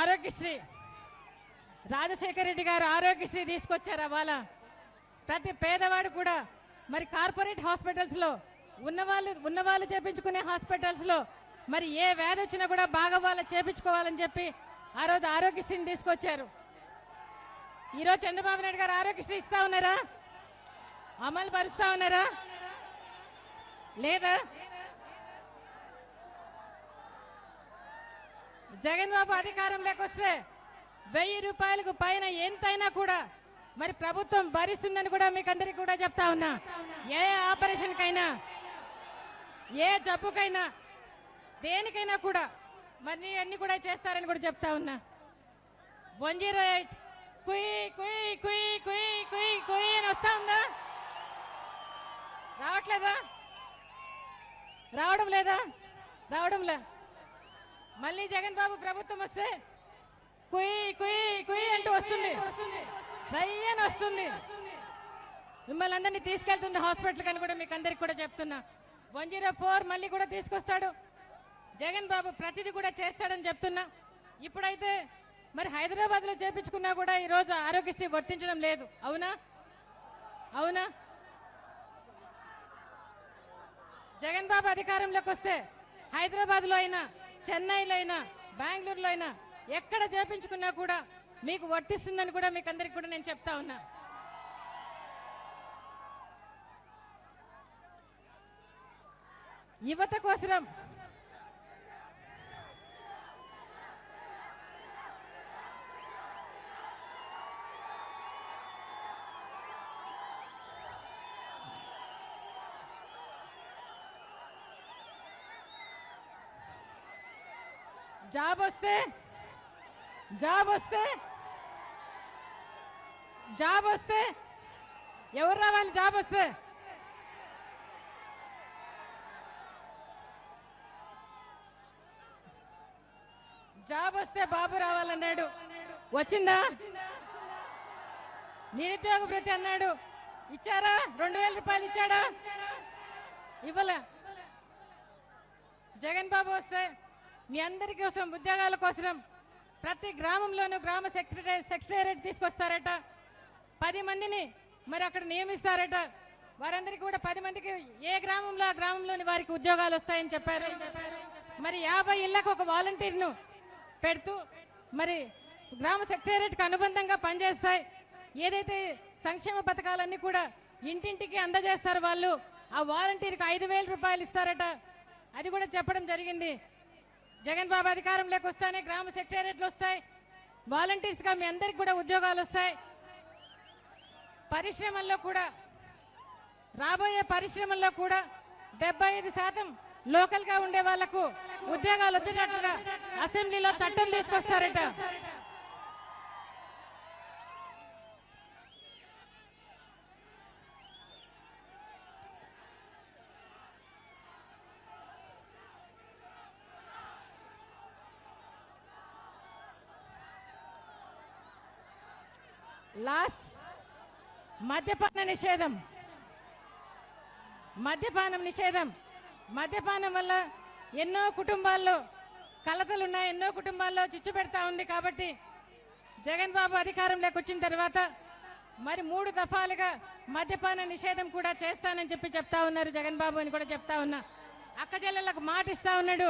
ఆరోగ్యశ్రీ రాజశేఖర రెడ్డి గారు ఆరోగ్యశ్రీ తీసుకొచ్చారు. అవాళ ప్రతి పేదవాడు కూడా మరి కార్పొరేట్ హాస్పిటల్స్లో ఉన్నవాళ్ళు చేపించుకునే హాస్పిటల్స్లో మరి ఏ వ్యాధి వచ్చినా కూడా బాగా వాళ్ళు చేపించుకోవాలని చెప్పి ఆ రోజు ఆరోగ్యశ్రీని తీసుకొచ్చారు. ఈరోజు చంద్రబాబు నాయుడు గారు ఆరోగ్యశ్రీ ఇస్తా ఉన్నారా? అమలు పరుస్తా ఉన్నారా? లేదా? జగన్ బాబు అధికారంలోకి వస్తే 1000 రూపాయలకు పైన ఎంతైనా కూడా మరి ప్రభుత్వం భరిస్తుందని కూడా మీకు అందరికీ కూడా చెప్తా ఉన్నా. ఏ ఆపరేషన్కైనా, ఏ జబ్బుకైనా, దేనికైనా కూడా మరి అన్ని కూడా చేస్తారని కూడా చెప్తా ఉన్నా. 108 కుయ్ కుయ్ కుయ్ కుయ్ కుయ్ కుయ్ అని వస్తా ఉందా? రావట్లేదా? రావడం లేదా? రావడంలే. మళ్ళీ జగన్ బాబు ప్రభుత్వం వస్తే కుయ్ కుయ్ కుయ్ అంటూ వస్తుంది, రయ్యని వస్తుంది. మిమ్మల్ని అందరినీ తీసుకెళ్తుంది హాస్పిటల్ అని కూడా మీకు అందరికి కూడా చెప్తున్నా. 104 మళ్ళీ కూడా తీసుకొస్తాడు జగన్ బాబు, ప్రతిదీ కూడా చేస్తాడని చెప్తున్నా. ఇప్పుడైతే మరి హైదరాబాద్లో చేపించుకున్నా కూడా ఈరోజు ఆరోగ్యశ్రీ వర్తించడం లేదు. అవునా? అవునా? జగన్ బాబు అధికారంలోకి వస్తే హైదరాబాద్లో అయినా, చెన్నైలో అయినా, బెంగళూరులో అయినా ఎక్కడ చేపించుకున్నా కూడా మీకు వర్తిస్తుందని కూడా మీకు అందరికి కూడా నేను చెప్తా ఉన్నా. యువత కోసం జాబ్ వస్తే ఎవరు రావాలి? జాబ్ వస్తే బాబు రావాలన్నాడు. వచ్చిందా? నిరుద్యోగ భృతి అన్నాడు, ఇచ్చారా? 2,000 రూపాయలు ఇచ్చాడా? ఇవ్వలే. జగన్ బాబు వస్తే మీ అందరి కోసం, ఉద్యోగాల కోసం ప్రతి గ్రామంలోనూ గ్రామ సెక్రటేరియట్ తీసుకొస్తారట. 10 మందిని మరి అక్కడ నియమిస్తారట. వారందరికీ కూడా 10 మందికి ఏ గ్రామంలో ఆ గ్రామంలోని వారికి ఉద్యోగాలు వస్తాయని చెప్పారు. మరి 50 ఇళ్లకు ఒక వాలంటీర్ను పెడుతూ మరి గ్రామ సెక్రటేరియట్కి అనుబంధంగా పనిచేస్తాయి. ఏదైతే సంక్షేమ పథకాలన్నీ కూడా ఇంటింటికి అందజేస్తారు వాళ్ళు. ఆ వాలంటీర్కి 5,000 రూపాయలు ఇస్తారట. అది కూడా చెప్పడం జరిగింది. జగన్ బాబు అధికారంలోకి వస్తానే గ్రామ సెక్రటేరియట్లు వస్తాయి, వాలంటీర్స్గా మీ అందరికి కూడా ఉద్యోగాలు వస్తాయి. పరిశ్రమల్లో కూడా రాబోయే పరిశ్రమల్లో కూడా 75% లోకల్గా ఉండే వాళ్లకు ఉద్యోగాలు వచ్చేటట్టుగా అసెంబ్లీలో చట్టం తీసుకొస్తారట. లాస్ట్ మద్యపాన నిషేధం. మద్యపానం నిషేధం. మద్యపానం వల్ల ఎన్నో కుటుంబాల్లో కలతలు ఉన్నాయి, ఎన్నో కుటుంబాల్లో చిచ్చు పెడతా ఉంది. కాబట్టి జగన్ బాబు అధికారంలోకి వచ్చిన తర్వాత మరి 3 దఫాలుగా మద్యపాన నిషేధం కూడా చేస్తానని చెప్తా ఉన్నారు జగన్ బాబు అని కూడా చెప్తా ఉన్నా. అక్క చెల్లెళ్ళకు మాట ఇస్తా ఉన్నాడు,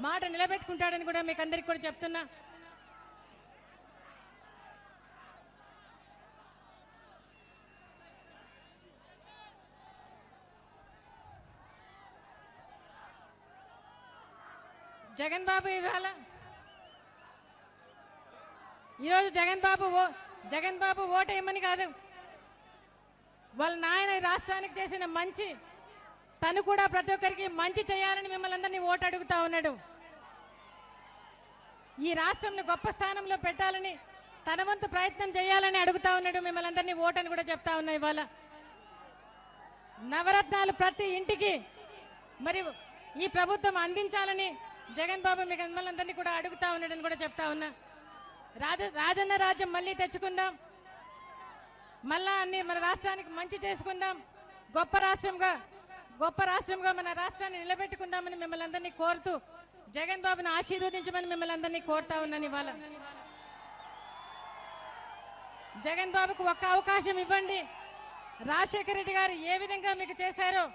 మాట నిలబెట్టుకుంటాడని కూడా మీకు అందరికి కూడా చెప్తున్నా. జగన్ బాబు ఈరోజు జగన్ బాబు ఓటేయమని కాదు, వాళ్ళ నాయన రాష్ట్రానికి చేసిన మంచి, తను కూడా ప్రతి ఒక్కరికి మంచి చేయాలని మిమ్మల్ని అందరినీ ఓటు అడుగుతా ఉన్నాడు. ఈ రాష్ట్రంలో గొప్ప స్థానంలో పెట్టాలని తన వంతు ప్రయత్నం చేయాలని అడుగుతా ఉన్నాడు మిమ్మల్ని అందరినీ ఓటు అని కూడా చెప్తా ఉన్నా. ఇవాళ నవరత్నాలు ప్రతి ఇంటికి మరి ఈ ప్రభుత్వం అందించాలని జగన్ బాబు మీకు మిమ్మల్ని అందరినీ కూడా అడుగుతా ఉన్నాడని కూడా చెప్తా ఉన్నా. రాజన్న రాజ్యం మళ్ళీ తెచ్చుకుందాం, మళ్ళా అన్ని మన రాష్ట్రానికి మంచి చేసుకుందాం, గొప్ప రాష్ట్రంగా మన రాష్ట్రాన్ని నిలబెట్టుకుందామని మిమ్మల్ని అందరినీ కోరుతూ జగన్ బాబుని ఆశీర్వదించమని మిమ్మల్ని అందరినీ కోరుతా ఉన్నాను. ఇవాళ జగన్ బాబుకు ఒక్క అవకాశం ఇవ్వండి. రాజశేఖర రెడ్డి గారు ఏ విధంగా మీకు చేశారో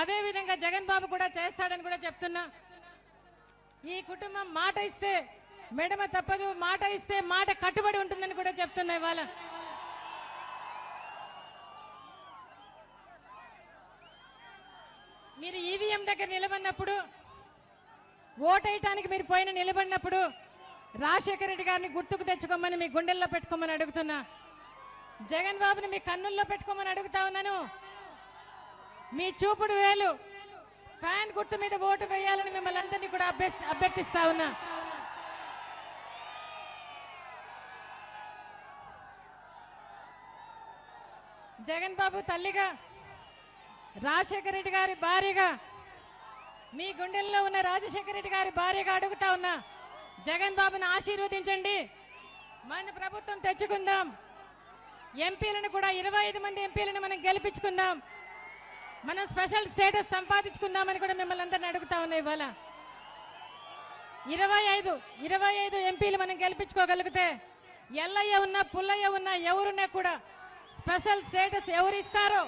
అదే విధంగా జగన్ బాబు కూడా చేస్తాడని కూడా చెప్తున్నా. ఈ కుటుంబం మాట ఇస్తే మెడమ తప్పదు, మాట ఇస్తే మాట కట్టుబడి ఉంటుందని కూడా చెప్తున్నా. ఇవాళ మీరు ఈవీఎం దగ్గర నిలబడినప్పుడు, ఓటేయటానికి మీరు పోయిన నిలబడినప్పుడు రాజశేఖర రెడ్డి గారిని గుర్తుకు తెచ్చుకోమని మీ గుండెల్లో పెట్టుకోమని అడుగుతున్నా. జగన్ బాబుని మీ కన్నుల్లో పెట్టుకోమని అడుగుతా ఉన్నాను. మీ చూపుడు వేలు ఫ్యాన్ గుర్తు మీద ఓటు వేయాలని మిమ్మల్ని అందరినీ కూడా అభ్యర్థిస్తా ఉన్నా. జగన్ బాబు తల్లిగా, రాజశేఖర రెడ్డి గారి భార్యగా, మీ గుండెల్లో ఉన్న రాజశేఖర రెడ్డి గారి భార్యగా అడుగుతా ఉన్నా. జగన్ బాబుని ఆశీర్వదించండి, మన ప్రభుత్వం తెచ్చుకుందాం, ఎంపీలను కూడా 25 మంది ఎంపీలను మనం గెలిపించుకుందాం, మనం స్పెషల్ స్టేటస్ సంపాదించుకుందామని కూడా మిమ్మల్ని అందరినీ అడుగుతా ఉన్నాయి. ఇవాళ 25 ఎంపీలు మనం గెలిపించుకోగలిగితే ఎల్లయ్య ఉన్నా పుల్లయ్య ఉన్నా ఎవరున్నా కూడా స్పెషల్ స్టేటస్ ఎవరు ఇస్తారో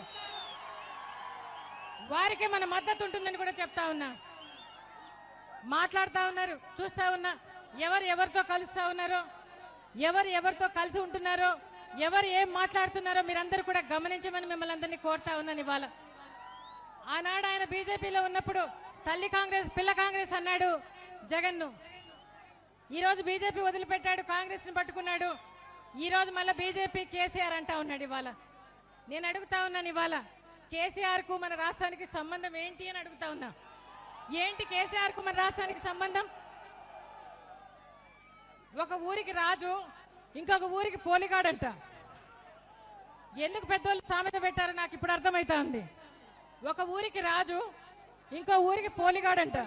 వారికే మన మద్దతు ఉంటుందని కూడా చెప్తా ఉన్నా. మాట్లాడుతూ ఉన్నారు, చూస్తా ఉన్నా, ఎవరితో కలుస్తా ఉన్నారో, ఎవరితో కలిసి ఉంటున్నారో, ఎవరు ఏం మాట్లాడుతున్నారో మీరందరూ కూడా గమనించమని మిమ్మల్ని అందరినీ కోరుతా ఉన్నాను. ఇవాళ ఆనాడు ఆయన బీజేపీలో ఉన్నప్పుడు తల్లి కాంగ్రెస్ పిల్ల కాంగ్రెస్ అన్నాడు జగన్ను. ఈరోజు బీజేపీ వదిలిపెట్టాడు, కాంగ్రెస్ని పట్టుకున్నాడు. ఈరోజు మళ్ళీ బీజేపీ కేసీఆర్ అంటా ఉన్నాడు. ఇవాళ నేను అడుగుతా ఉన్నాను, ఇవాళ కేసీఆర్కు మన రాష్ట్రానికి సంబంధం ఏంటి అని అడుగుతా ఉన్నా. ఏంటి కేసీఆర్కు మన రాష్ట్రానికి సంబంధం? ఒక ఊరికి రాజు, ఇంకొక ఊరికి పోలిగాడంట. ఎందుకు పెద్దోళ్ళు సామెత పెట్టారో నాకు ఇప్పుడు అర్థమవుతా ఉంది. ఒక ఊరికి రాజు, ఇంకో ఊరికి పోలిగాడంట.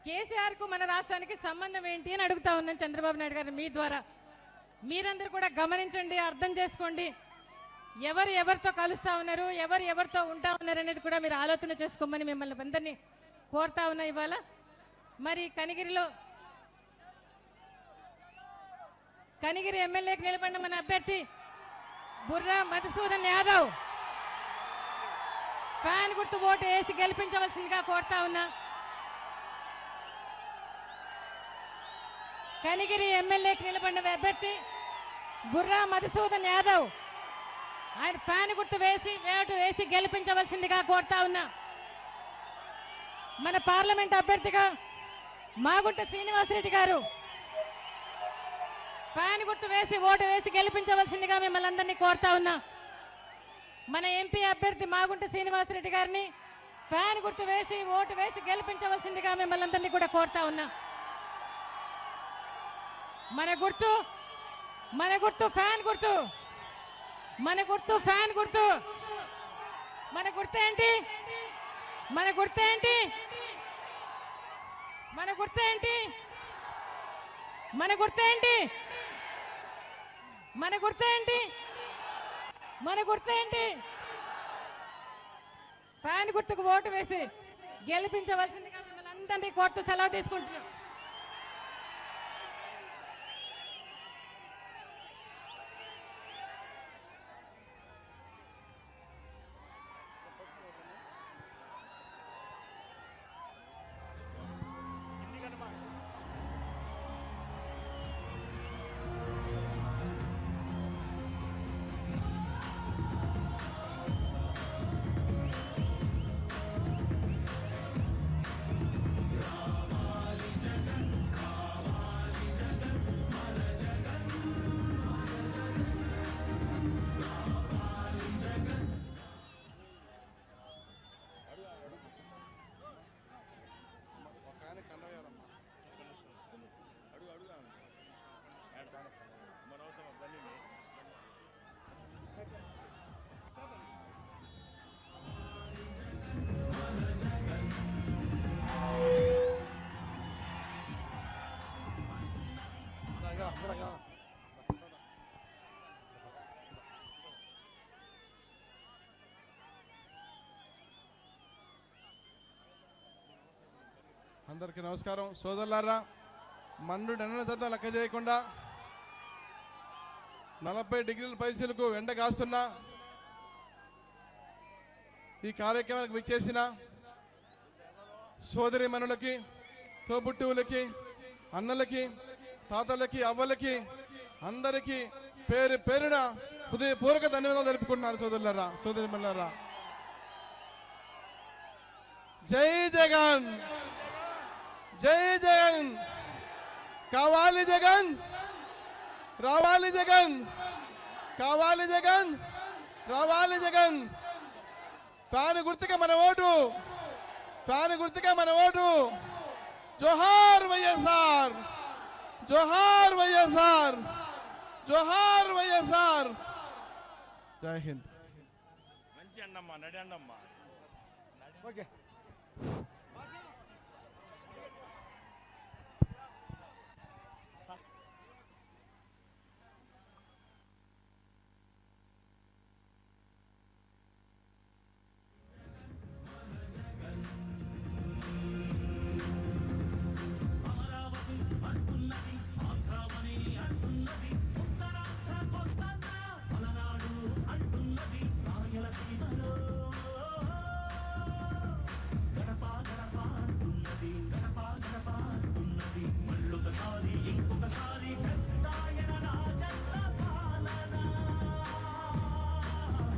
కేసీఆర్కు మన రాష్ట్రానికి సంబంధం ఏంటి అని అడుగుతా ఉన్నాను చంద్రబాబు నాయుడు గారు. మీ ద్వారా మీరందరూ కూడా గమనించండి, అర్థం చేసుకోండి. ఎవరితో కలుస్తా ఉన్నారు, ఎవరితో ఉంటా ఉన్నారు అనేది కూడా మీరు ఆలోచన చేసుకోమని మిమ్మల్ని అందరినీ కోరుతా ఉన్నా. ఇవాళ మరి కనిగిరి ఎమ్మెల్యేకి నిలబడిన మన అభ్యర్థి బుర్రా మధుసూదన్ యాదవ్ ఫ్యాన్ గుర్తు ఓటు వేసి గెలిపించవలసిందిగా కోరుతా ఉన్నా. కనిగిరి ఎమ్మెల్యేకి నిలబడిన అభ్యర్థి బుర్రా మధుసూదన్ యాదవ్ ఆయన ఫ్యాన్ గుర్తు వేసి గెలిపించవలసిందిగా కోరుతా ఉన్నా. మన పార్లమెంట్ అభ్యర్థిగా మాగుంట శ్రీనివాసరెడ్డి గారు ఫ్యాన్ గుర్తు వేసి ఓటు వేసి గెలిపించవలసిందిగా మిమ్మల్ని అందరినీ కోరుతా ఉన్నా. మన ఎంపీ అభ్యర్థి మాగుంట శ్రీనివాసరెడ్డి గారిని ఫ్యాన్ గుర్తు వేసి ఓటు వేసి గెలిపించవలసిందిగా మిమ్మల్ని అందరినీ కూడా కోరుతా ఉన్నా. మన గుర్తు ఫ్యాన్ గుర్తు, మన గుర్తు ఫ్యాన్ గుర్తు. మన గుర్తు ఏంటి? మన గుర్తు ఏంటి? మన గుర్తు ఏంటి? మన గుర్తు ఏంటి? మన గుర్తు ఏంటి? మన గుర్తు ఏంటి? ఫ్యాన్ గుర్తుకు ఓటు వేసి గెలిపించవలసిందిగా మిమ్మల్ని అందరినీ కోర్టు సెలవు తీసుకుంటున్నాం. అందరికీ నమస్కారం. సోదరులారా, మండు ఎండల శాతం లెక్క చేయకుండా 40 డిగ్రీల పైసలకు ఎండ కాస్తున్నా ఈ కార్యక్రమానికి విచ్చేసిన సోదరి మనులకి, తోబుట్టువులకి, అన్నలకి, తాతలకి, అవ్వలకి అందరికీ పేరు పేరున హృదయపూర్వక ధన్యవాదాలు తెలుపుకుంటున్నాను. సోదరులారా, సోదరి మనులారా, జై జగన్, జై జగన్. కావాలి జగన్, రావాలి జగన్, కావాలి జగన్, రావాలి జగన్. ఫ్యాన్ గుర్తుగా మన ఓటు, ఫ్యాన్ గుర్తుగా మన ఓటు. జోహార్ వైఎస్ఆర్, జోహార్ వైఎస్ఆర్, జోహార్ వైఎస్ఆర్. జై హింద్. మంచి అండమ్మా, నడి అండమ్మా. ఓకే.